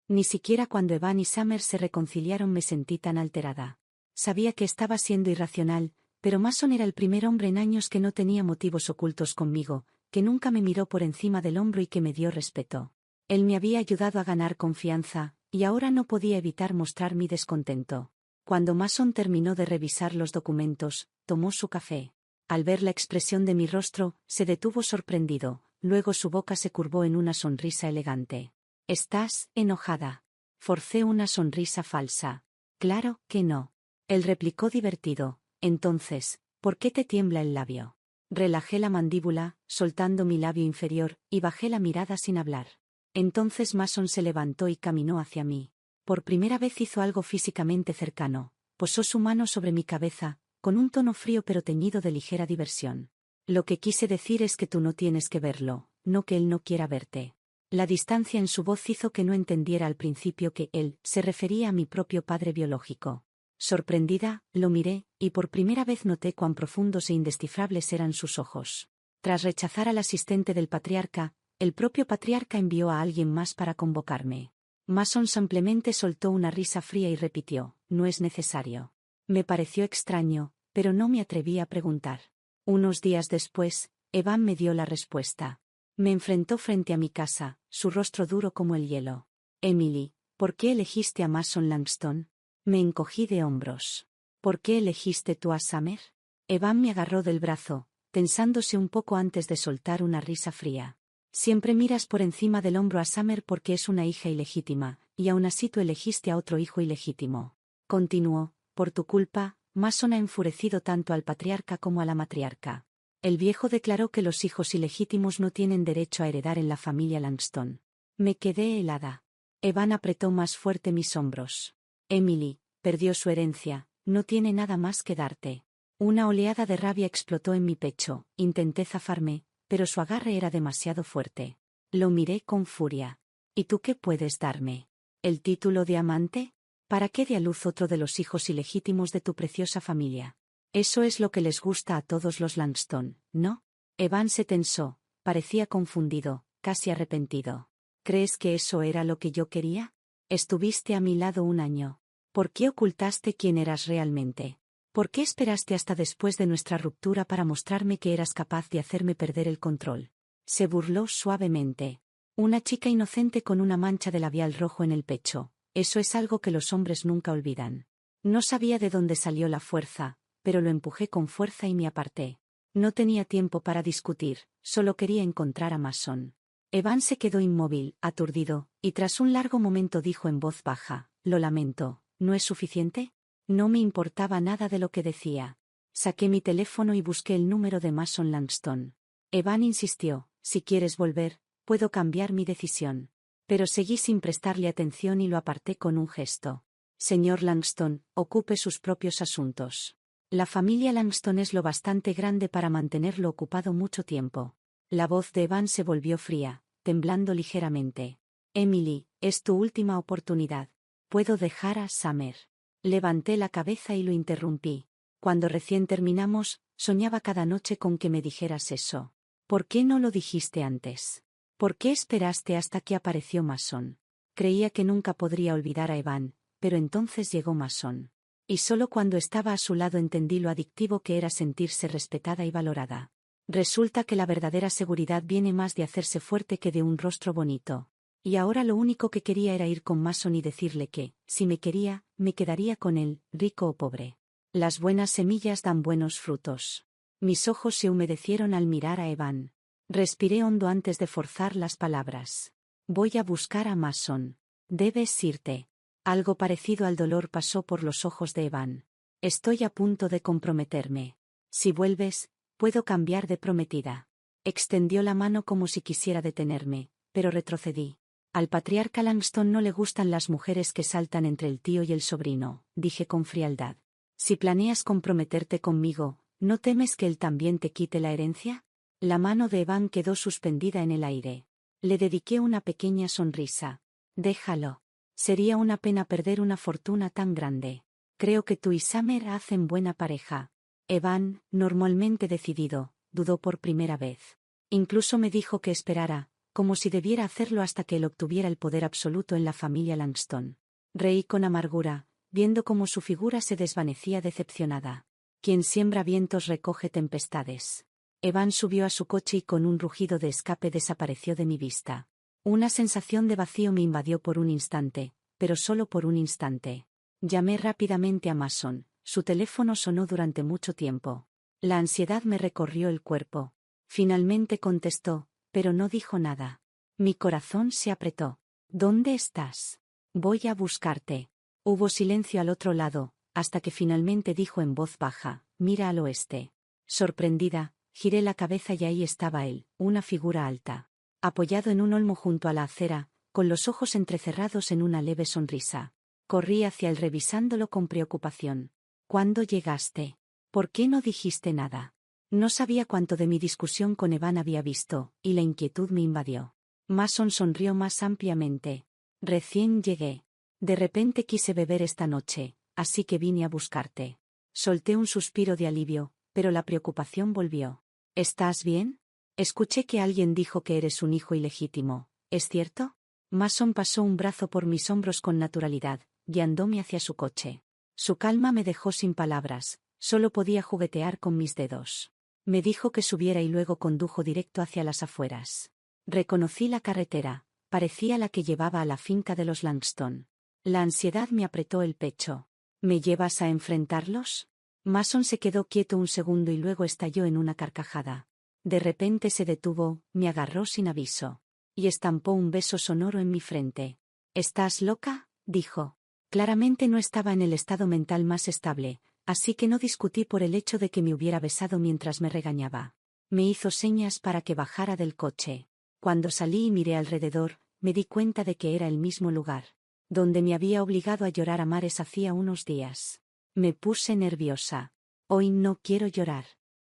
Speaker 1: Ni siquiera cuando Evan y Summer se reconciliaron me sentí tan alterada. Sabía que estaba siendo irracional, pero Mason era el primer hombre en años que no tenía motivos ocultos conmigo, que nunca me miró por encima del hombro y que me dio respeto. Él me había ayudado a ganar confianza, y ahora no podía evitar mostrar mi descontento. Cuando Mason terminó de revisar los documentos, tomó su café. Al ver la expresión de mi rostro, se detuvo sorprendido, luego su boca se curvó en una sonrisa elegante. ¿Estás enojada? Forcé una sonrisa falsa. Claro que no. Él replicó divertido. Entonces, ¿por qué te tiembla el labio? Relajé la mandíbula, soltando mi labio inferior, y bajé la mirada sin hablar. Entonces Mason se levantó y caminó hacia mí. Por primera vez hizo algo físicamente cercano. Posó su mano sobre mi cabeza, con un tono frío pero teñido de ligera diversión. Lo que quise decir es que tú no tienes que verlo, no que él no quiera verte. La distancia en su voz hizo que no entendiera al principio que él se refería a mi propio padre biológico. Sorprendida, lo miré, y por primera vez noté cuán profundos e indescifrables eran sus ojos. Tras rechazar al asistente del patriarca, el propio patriarca envió a alguien más para convocarme. Mason simplemente soltó una risa fría y repitió: no es necesario. Me pareció extraño, pero no me atreví a preguntar. Unos días después, Evan me dio la respuesta. Me enfrentó frente a mi casa, su rostro duro como el hielo. Emily, ¿por qué elegiste a Mason Langston? Me encogí de hombros. ¿Por qué elegiste tú a Summer? Evan me agarró del brazo, tensándose un poco antes de soltar una risa fría. Siempre miras por encima del hombro a Summer porque es una hija ilegítima, y aún así tú elegiste a otro hijo ilegítimo. Continuó: por tu culpa, Mason ha enfurecido tanto al patriarca como a la matriarca. El viejo declaró que los hijos ilegítimos no tienen derecho a heredar en la familia Langston. Me quedé helada. Evan apretó más fuerte mis hombros. Emily perdió su herencia, no tiene nada más que darte. Una oleada de rabia explotó en mi pecho, intenté zafarme, pero su agarre era demasiado fuerte. Lo miré con furia. ¿Y tú qué puedes darme? ¿El título de amante? ¿Para qué dé a luz otro de los hijos ilegítimos de tu preciosa familia? Eso es lo que les gusta a todos los Langston, ¿no? Evan se tensó, parecía confundido, casi arrepentido. ¿Crees que eso era lo que yo quería? Estuviste a mi lado un año. ¿Por qué ocultaste quién eras realmente? ¿Por qué esperaste hasta después de nuestra ruptura para mostrarme que eras capaz de hacerme perder el control? Se burló suavemente. Una chica inocente con una mancha de labial rojo en el pecho. Eso es algo que los hombres nunca olvidan. No sabía de dónde salió la fuerza, pero lo empujé con fuerza y me aparté. No tenía tiempo para discutir, solo quería encontrar a Mason. Evan se quedó inmóvil, aturdido, y tras un largo momento dijo en voz baja: lo lamento, ¿no es suficiente? No me importaba nada de lo que decía. Saqué mi teléfono y busqué el número de Mason Langston. Evan insistió: si quieres volver, puedo cambiar mi decisión. Pero seguí sin prestarle atención y lo aparté con un gesto. Señor Langston, ocupe sus propios asuntos. La familia Langston es lo bastante grande para mantenerlo ocupado mucho tiempo. La voz de Evan se volvió fría, temblando ligeramente. Emily, es tu última oportunidad. ¿Puedo dejar a Summer? Levanté la cabeza y lo interrumpí. Cuando recién terminamos, soñaba cada noche con que me dijeras eso. ¿Por qué no lo dijiste antes? ¿Por qué esperaste hasta que apareció Mason? Creía que nunca podría olvidar a Evan, pero entonces llegó Mason. Y solo cuando estaba a su lado entendí lo adictivo que era sentirse respetada y valorada. Resulta que la verdadera seguridad viene más de hacerse fuerte que de un rostro bonito. Y ahora lo único que quería era ir con Mason y decirle que, si me quería, me quedaría con él, rico o pobre. Las buenas semillas dan buenos frutos. Mis ojos se humedecieron al mirar a Evan. Respiré hondo antes de forzar las palabras. Voy a buscar a Mason. Debes irte. Algo parecido al dolor pasó por los ojos de Evan. Estoy a punto de comprometerme. Si vuelves, puedo cambiar de prometida. Extendió la mano como si quisiera detenerme, pero retrocedí. Al patriarca Langston no le gustan las mujeres que saltan entre el tío y el sobrino, dije con frialdad. Si planeas comprometerte conmigo, ¿no temes que él también te quite la herencia? La mano de Evan quedó suspendida en el aire. Le dediqué una pequeña sonrisa. Déjalo. Sería una pena perder una fortuna tan grande. Creo que tú y Summer hacen buena pareja. Evan, normalmente decidido, dudó por primera vez. Incluso me dijo que esperara, como si debiera hacerlo hasta que él obtuviera el poder absoluto en la familia Langston. Reí con amargura, viendo cómo su figura se desvanecía decepcionada. Quien siembra vientos recoge tempestades. Evan subió a su coche y con un rugido de escape desapareció de mi vista. Una sensación de vacío me invadió por un instante, pero solo por un instante. Llamé rápidamente a Mason. Su teléfono sonó durante mucho tiempo. La ansiedad me recorrió el cuerpo. Finalmente contestó, pero no dijo nada. Mi corazón se apretó. ¿Dónde estás? Voy a buscarte. Hubo silencio al otro lado, hasta que finalmente dijo en voz baja, mira al oeste. Sorprendida, giré la cabeza y ahí estaba él, una figura alta. Apoyado en un olmo junto a la acera, con los ojos entrecerrados en una leve sonrisa. Corrí hacia él revisándolo con preocupación. ¿Cuándo llegaste? ¿Por qué no dijiste nada? No sabía cuánto de mi discusión con Evan había visto, y la inquietud me invadió. Mason sonrió más ampliamente. Recién llegué. De repente quise beber esta noche, así que vine a buscarte. Solté un suspiro de alivio, pero la preocupación volvió. ¿Estás bien? Escuché que alguien dijo que eres un hijo ilegítimo, ¿es cierto? Mason pasó un brazo por mis hombros con naturalidad, guiándome hacia su coche. Su calma me dejó sin palabras, solo podía juguetear con mis dedos. Me dijo que subiera y luego condujo directo hacia las afueras. Reconocí la carretera, parecía la que llevaba a la finca de los Langston. La ansiedad me apretó el pecho. ¿Me llevas a enfrentarlos? Mason se quedó quieto un segundo y luego estalló en una carcajada. De repente se detuvo, me agarró sin aviso. Y estampó un beso sonoro en mi frente. ¿Estás loca?, dijo. Claramente no estaba en el estado mental más estable, así que no discutí por el hecho de que me hubiera besado mientras me regañaba. Me hizo señas para que bajara del coche. Cuando salí y miré alrededor, me di cuenta de que era el mismo lugar, donde me había obligado a llorar a mares hacía unos días. Me puse nerviosa. Hoy no quiero llorar.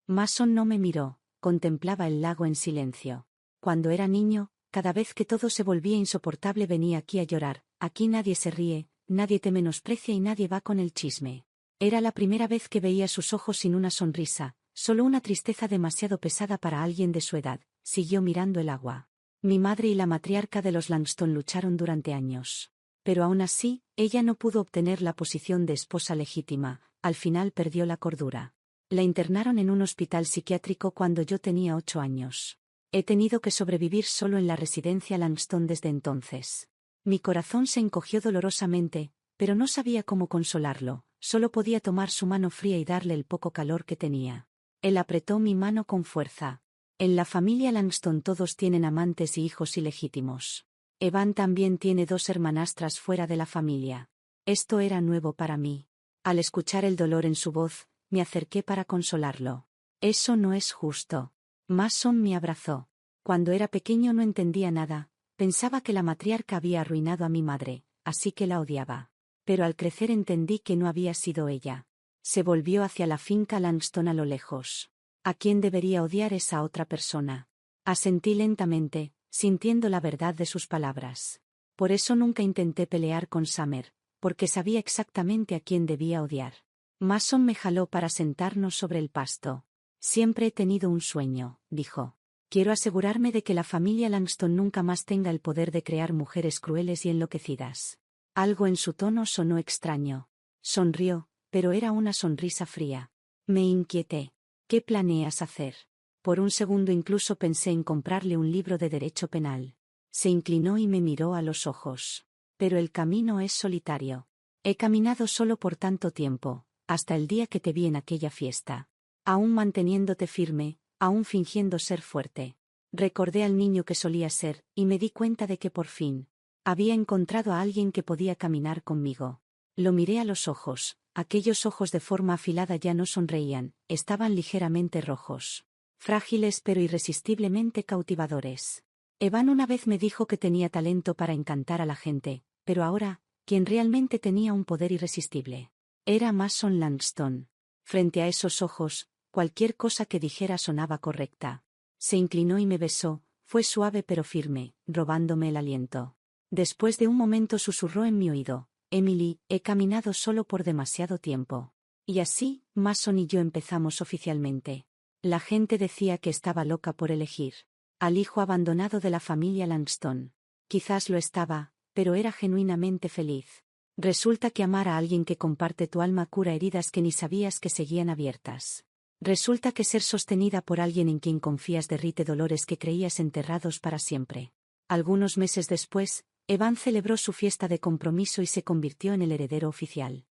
Speaker 1: Mason no me miró. Contemplaba el lago en silencio. Cuando era niño, cada vez que todo se volvía insoportable venía aquí a llorar. Aquí nadie se ríe, nadie te menosprecia y nadie va con el chisme. Era la primera vez que veía sus ojos sin una sonrisa, solo una tristeza demasiado pesada para alguien de su edad. Siguió mirando el agua. Mi madre y la matriarca de los Langston lucharon durante años. Pero aún así, ella no pudo obtener la posición de esposa legítima. Al final perdió la cordura. La internaron en un hospital psiquiátrico cuando yo tenía 8 años. He tenido que sobrevivir solo en la residencia Langston desde entonces. Mi corazón se encogió dolorosamente, pero no sabía cómo consolarlo, solo podía tomar su mano fría y darle el poco calor que tenía. Él apretó mi mano con fuerza. En la familia Langston todos tienen amantes y hijos ilegítimos. Evan también tiene 2 hermanastras fuera de la familia. Esto era nuevo para mí. Al escuchar el dolor en su voz, me acerqué para consolarlo. Eso no es justo. Mason me abrazó. Cuando era pequeño no entendía nada, pensaba que la matriarca había arruinado a mi madre, así que la odiaba. Pero al crecer entendí que no había sido ella. Se volvió hacia la finca Langston a lo lejos. ¿A quién debería odiar esa otra persona? Asentí lentamente, sintiendo la verdad de sus palabras. Por eso nunca intenté pelear con Summer, porque sabía exactamente a quién debía odiar. Mason me jaló para sentarnos sobre el pasto. Siempre he tenido un sueño, dijo. Quiero asegurarme de que la familia Langston nunca más tenga el poder de crear mujeres crueles y enloquecidas. Algo en su tono sonó extraño. Sonrió, pero era una sonrisa fría. Me inquieté. ¿Qué planeas hacer? Por un segundo incluso pensé en comprarle un libro de derecho penal. Se inclinó y me miró a los ojos. Pero el camino es solitario. He caminado solo por tanto tiempo, hasta el día que te vi en aquella fiesta. aún manteniéndote firme, aún fingiendo ser fuerte. Recordé al niño que solía ser, y me di cuenta de que por fin había encontrado a alguien que podía caminar conmigo. Lo miré a los ojos, aquellos ojos de forma afilada ya no sonreían, estaban ligeramente rojos. Frágiles pero irresistiblemente cautivadores. Evan una vez me dijo que tenía talento para encantar a la gente, pero ahora, quien realmente tenía un poder irresistible era Mason Langston. Frente a esos ojos, cualquier cosa que dijera sonaba correcta. Se inclinó y me besó, fue suave pero firme, robándome el aliento. Después de un momento susurró en mi oído: Emily, he caminado solo por demasiado tiempo. Y así, Mason y yo empezamos oficialmente. La gente decía que estaba loca por elegir al hijo abandonado de la familia Langston. Quizás lo estaba, pero era genuinamente feliz. Resulta que amar a alguien que comparte tu alma cura heridas que ni sabías que seguían abiertas. Resulta que ser sostenida por alguien en quien confías derrite dolores que creías enterrados para siempre. Algunos meses después, Evan celebró su fiesta de compromiso y se convirtió en el heredero oficial.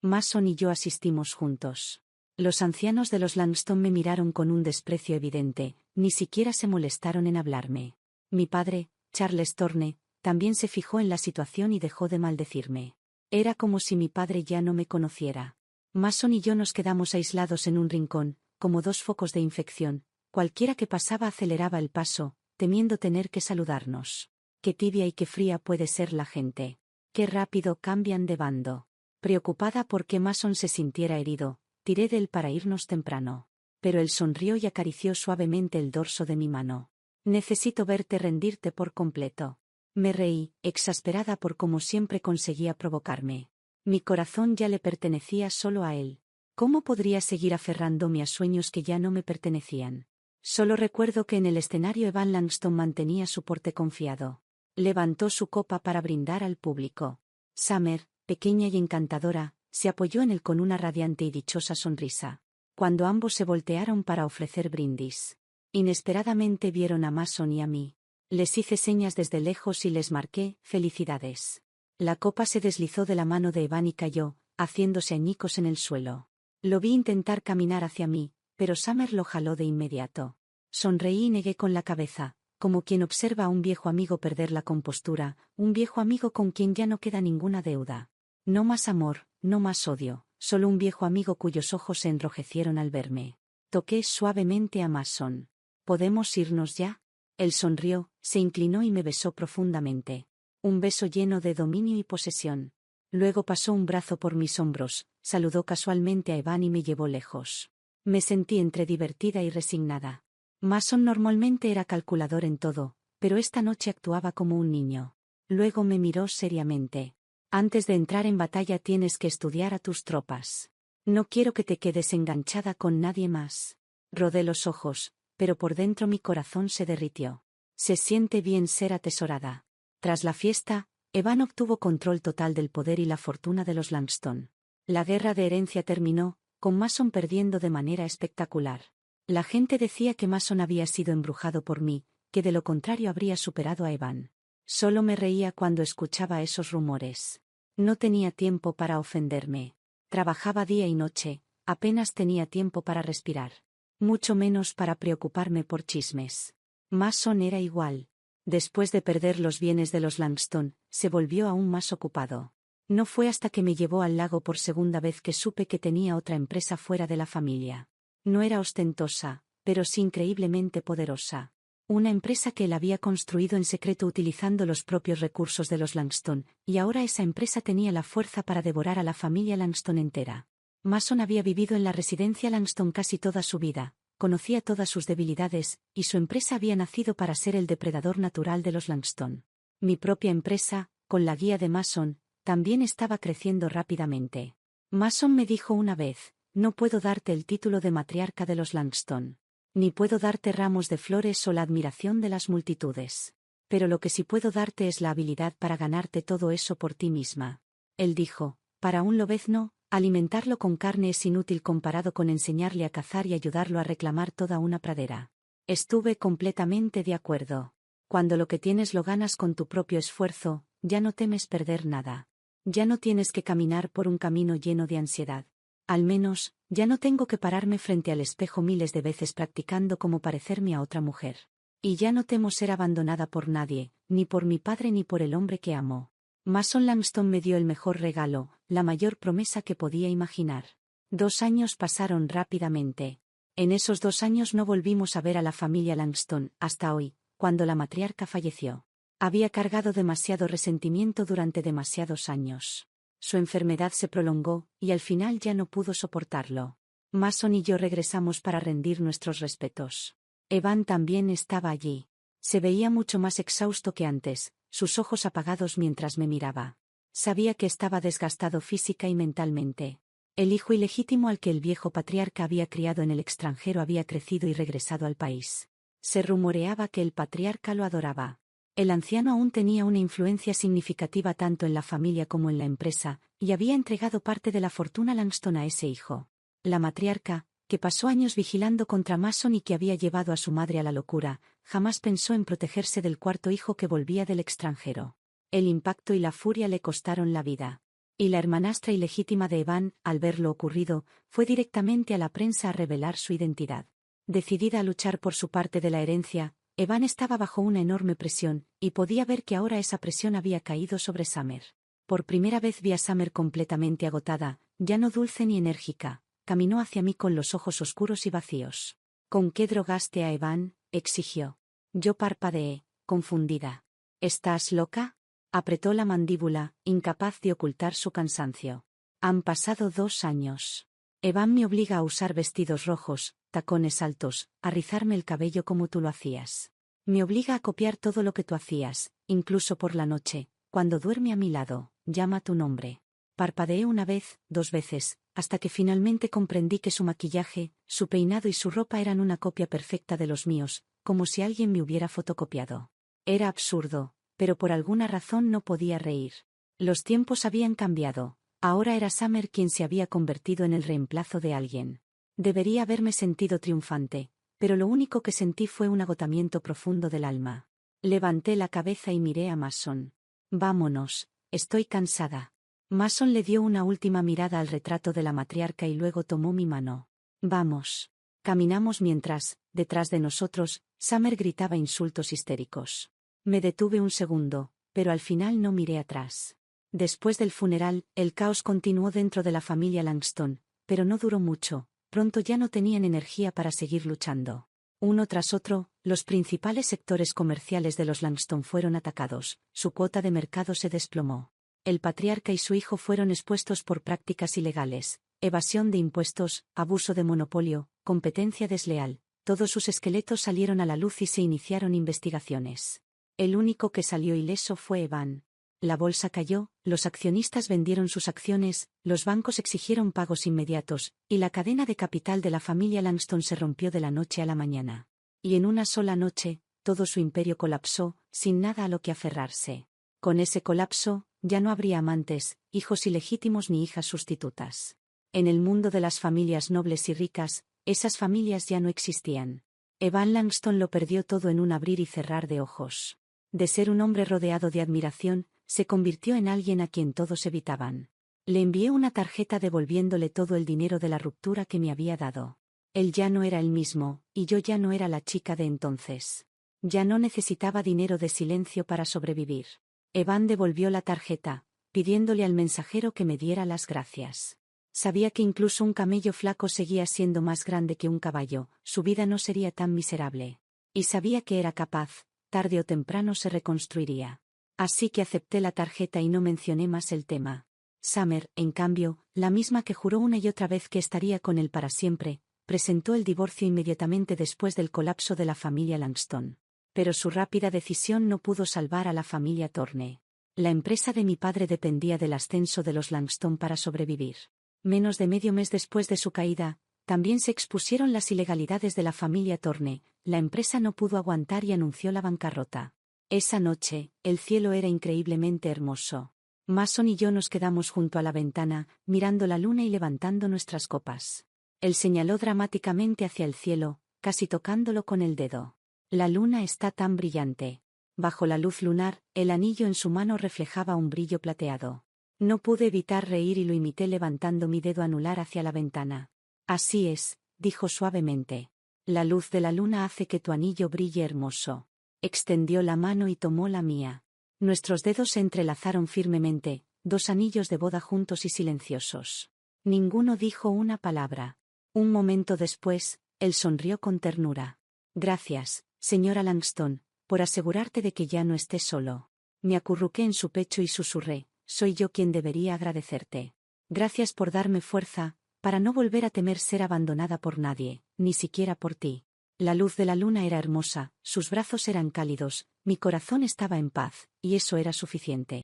Speaker 1: Mason y yo asistimos juntos. Los ancianos de los Langston me miraron con un desprecio evidente, ni siquiera se molestaron en hablarme. Mi padre, Charles Thorne, también se fijó en la situación y dejó de maldecirme. Era como si mi padre ya no me conociera. Mason y yo nos quedamos aislados en un rincón, como dos focos de infección. Cualquiera que pasaba aceleraba el paso, temiendo tener que saludarnos. Qué tibia y qué fría puede ser la gente. Qué rápido cambian de bando. Preocupada por que Mason se sintiera herido, tiré de él para irnos temprano. Pero él sonrió y acarició suavemente el dorso de mi mano. Necesito verte rendirte por completo. Me reí, exasperada por cómo siempre conseguía provocarme. Mi corazón ya le pertenecía solo a él. ¿Cómo podría seguir aferrándome a sueños que ya no me pertenecían? Solo recuerdo que en el escenario Evan Langston mantenía su porte confiado. Levantó su copa para brindar al público. Summer, pequeña y encantadora, se apoyó en él con una radiante y dichosa sonrisa. Cuando ambos se voltearon para ofrecer brindis, inesperadamente vieron a Mason y a mí. Les hice señas desde lejos y les marqué: felicidades. La copa se deslizó de la mano de Evan y cayó, haciéndose añicos en el suelo. Lo vi intentar caminar hacia mí, pero Summer lo jaló de inmediato. Sonreí y negué con la cabeza, como quien observa a un viejo amigo perder la compostura, un viejo amigo con quien ya no queda ninguna deuda. No más amor, no más odio, solo un viejo amigo cuyos ojos se enrojecieron al verme. Toqué suavemente a Mason. ¿Podemos irnos ya? Él sonrió, se inclinó y me besó profundamente. Un beso lleno de dominio y posesión. Luego pasó un brazo por mis hombros, saludó casualmente a Evan y me llevó lejos. Me sentí entre divertida y resignada. Mason normalmente era calculador en todo, pero esta noche actuaba como un niño. Luego me miró seriamente. Antes de entrar en batalla tienes que estudiar a tus tropas. No quiero que te quedes enganchada con nadie más. Rodé los ojos, pero por dentro mi corazón se derritió. Se siente bien ser atesorada. Tras la fiesta, Evan obtuvo control total del poder y la fortuna de los Langston. La guerra de herencia terminó, con Mason perdiendo de manera espectacular. La gente decía que Mason había sido embrujado por mí, que de lo contrario habría superado a Evan. Solo me reía cuando escuchaba esos rumores. No tenía tiempo para ofenderme. Trabajaba día y noche, apenas tenía tiempo para respirar. Mucho menos para preocuparme por chismes. Mason era igual. Después de perder los bienes de los Langston, se volvió aún más ocupado. No fue hasta que me llevó al lago por segunda vez que supe que tenía otra empresa fuera de la familia. No era ostentosa, pero sí increíblemente poderosa. Una empresa que él había construido en secreto utilizando los propios recursos de los Langston, y ahora esa empresa tenía la fuerza para devorar a la familia Langston entera. Mason había vivido en la residencia Langston casi toda su vida, conocía todas sus debilidades, y su empresa había nacido para ser el depredador natural de los Langston. Mi propia empresa, con la guía de Mason, también estaba creciendo rápidamente. Mason me dijo una vez: no puedo darte el título de matriarca de los Langston. Ni puedo darte ramos de flores o la admiración de las multitudes. Pero lo que sí puedo darte es la habilidad para ganarte todo eso por ti misma. Él dijo: para un lobezno, alimentarlo con carne es inútil comparado con enseñarle a cazar y ayudarlo a reclamar toda una pradera. Estuve completamente de acuerdo. Cuando lo que tienes lo ganas con tu propio esfuerzo, ya no temes perder nada. Ya no tienes que caminar por un camino lleno de ansiedad. Al menos, ya no tengo que pararme frente al espejo miles de veces practicando cómo parecerme a otra mujer. Y ya no temo ser abandonada por nadie, ni por mi padre ni por el hombre que amo. Mason Langston me dio el mejor regalo, la mayor promesa que podía imaginar. 2 años pasaron rápidamente. En esos 2 años no volvimos a ver a la familia Langston, hasta hoy, cuando la matriarca falleció. Había cargado demasiado resentimiento durante demasiados años. Su enfermedad se prolongó, y al final ya no pudo soportarlo. Mason y yo regresamos para rendir nuestros respetos. Evan también estaba allí. Se veía mucho más exhausto que antes, sus ojos apagados mientras me miraba. Sabía que estaba desgastado física y mentalmente. El hijo ilegítimo al que el viejo patriarca había criado en el extranjero había crecido y regresado al país. Se rumoreaba que el patriarca lo adoraba. El anciano aún tenía una influencia significativa tanto en la familia como en la empresa, y había entregado parte de la fortuna Langston a ese hijo. La matriarca, que pasó años vigilando contra Mason y que había llevado a su madre a la locura, jamás pensó en protegerse del cuarto hijo que volvía del extranjero. El impacto y la furia le costaron la vida. Y la hermanastra ilegítima de Evan, al ver lo ocurrido, fue directamente a la prensa a revelar su identidad. Decidida a luchar por su parte de la herencia, Evan estaba bajo una enorme presión, y podía ver que ahora esa presión había caído sobre Summer. Por primera vez vi a Summer completamente agotada, ya no dulce ni enérgica. Caminó hacia mí con los ojos oscuros y vacíos. ¿Con qué drogaste a Evan?, exigió. Yo parpadeé, confundida. ¿Estás loca? Apretó la mandíbula, incapaz de ocultar su cansancio. Han pasado 2 años. Evan me obliga a usar vestidos rojos, tacones altos, a rizarme el cabello como tú lo hacías. Me obliga a copiar todo lo que tú hacías, incluso por la noche, cuando duerme a mi lado, llama tu nombre. Parpadeé 1 vez, 2 veces, hasta que finalmente comprendí que su maquillaje, su peinado y su ropa eran una copia perfecta de los míos, como si alguien me hubiera fotocopiado. Era absurdo, pero por alguna razón no podía reír. Los tiempos habían cambiado, ahora era Summer quien se había convertido en el reemplazo de alguien. Debería haberme sentido triunfante, pero lo único que sentí fue un agotamiento profundo del alma. Levanté la cabeza y miré a Mason. Vámonos, estoy cansada. Mason le dio una última mirada al retrato de la matriarca y luego tomó mi mano. Vamos. Caminamos mientras, detrás de nosotros, Summer gritaba insultos histéricos. Me detuve un segundo, pero al final no miré atrás. Después del funeral, el caos continuó dentro de la familia Langston, pero no duró mucho, pronto ya no tenían energía para seguir luchando. Uno tras otro, los principales sectores comerciales de los Langston fueron atacados, su cuota de mercado se desplomó. El patriarca y su hijo fueron expuestos por prácticas ilegales, evasión de impuestos, abuso de monopolio, competencia desleal. Todos sus esqueletos salieron a la luz y se iniciaron investigaciones. El único que salió ileso fue Evan. La bolsa cayó, los accionistas vendieron sus acciones, los bancos exigieron pagos inmediatos, y la cadena de capital de la familia Langston se rompió de la noche a la mañana. Y en una sola noche, todo su imperio colapsó, sin nada a lo que aferrarse. Con ese colapso, ya no habría amantes, hijos ilegítimos ni hijas sustitutas. En el mundo de las familias nobles y ricas, esas familias ya no existían. Evan Langston lo perdió todo en un abrir y cerrar de ojos. De ser un hombre rodeado de admiración, se convirtió en alguien a quien todos evitaban. Le envié una tarjeta devolviéndole todo el dinero de la ruptura que me había dado. Él ya no era el mismo, y yo ya no era la chica de entonces. Ya no necesitaba dinero de silencio para sobrevivir. Evan devolvió la tarjeta, pidiéndole al mensajero que me diera las gracias. Sabía que incluso un camello flaco seguía siendo más grande que un caballo, su vida no sería tan miserable. Y sabía que era capaz, tarde o temprano se reconstruiría. Así que acepté la tarjeta y no mencioné más el tema. Summer, en cambio, la misma que juró una y otra vez que estaría con él para siempre, presentó el divorcio inmediatamente después del colapso de la familia Langston. Pero su rápida decisión no pudo salvar a la familia Thorne. La empresa de mi padre dependía del ascenso de los Langston para sobrevivir. Menos de medio mes después de su caída, también se expusieron las ilegalidades de la familia Thorne, la empresa no pudo aguantar y anunció la bancarrota. Esa noche, el cielo era increíblemente hermoso. Mason y yo nos quedamos junto a la ventana, mirando la luna y levantando nuestras copas. Él señaló dramáticamente hacia el cielo, casi tocándolo con el dedo. La luna está tan brillante. Bajo la luz lunar, el anillo en su mano reflejaba un brillo plateado. No pude evitar reír y lo imité levantando mi dedo anular hacia la ventana. Así es, dijo suavemente. La luz de la luna hace que tu anillo brille hermoso. Extendió la mano y tomó la mía. Nuestros dedos se entrelazaron firmemente, 2 anillos de boda juntos y silenciosos. Ninguno dijo una palabra. Un momento después, él sonrió con ternura. Gracias, señora Langston, por asegurarte de que ya no esté solo. Me acurruqué en su pecho y susurré, soy yo quien debería agradecerte. Gracias por darme fuerza, para no volver a temer ser abandonada por nadie, ni siquiera por ti. La luz de la luna era hermosa, sus brazos eran cálidos, mi corazón estaba en paz, y eso era suficiente.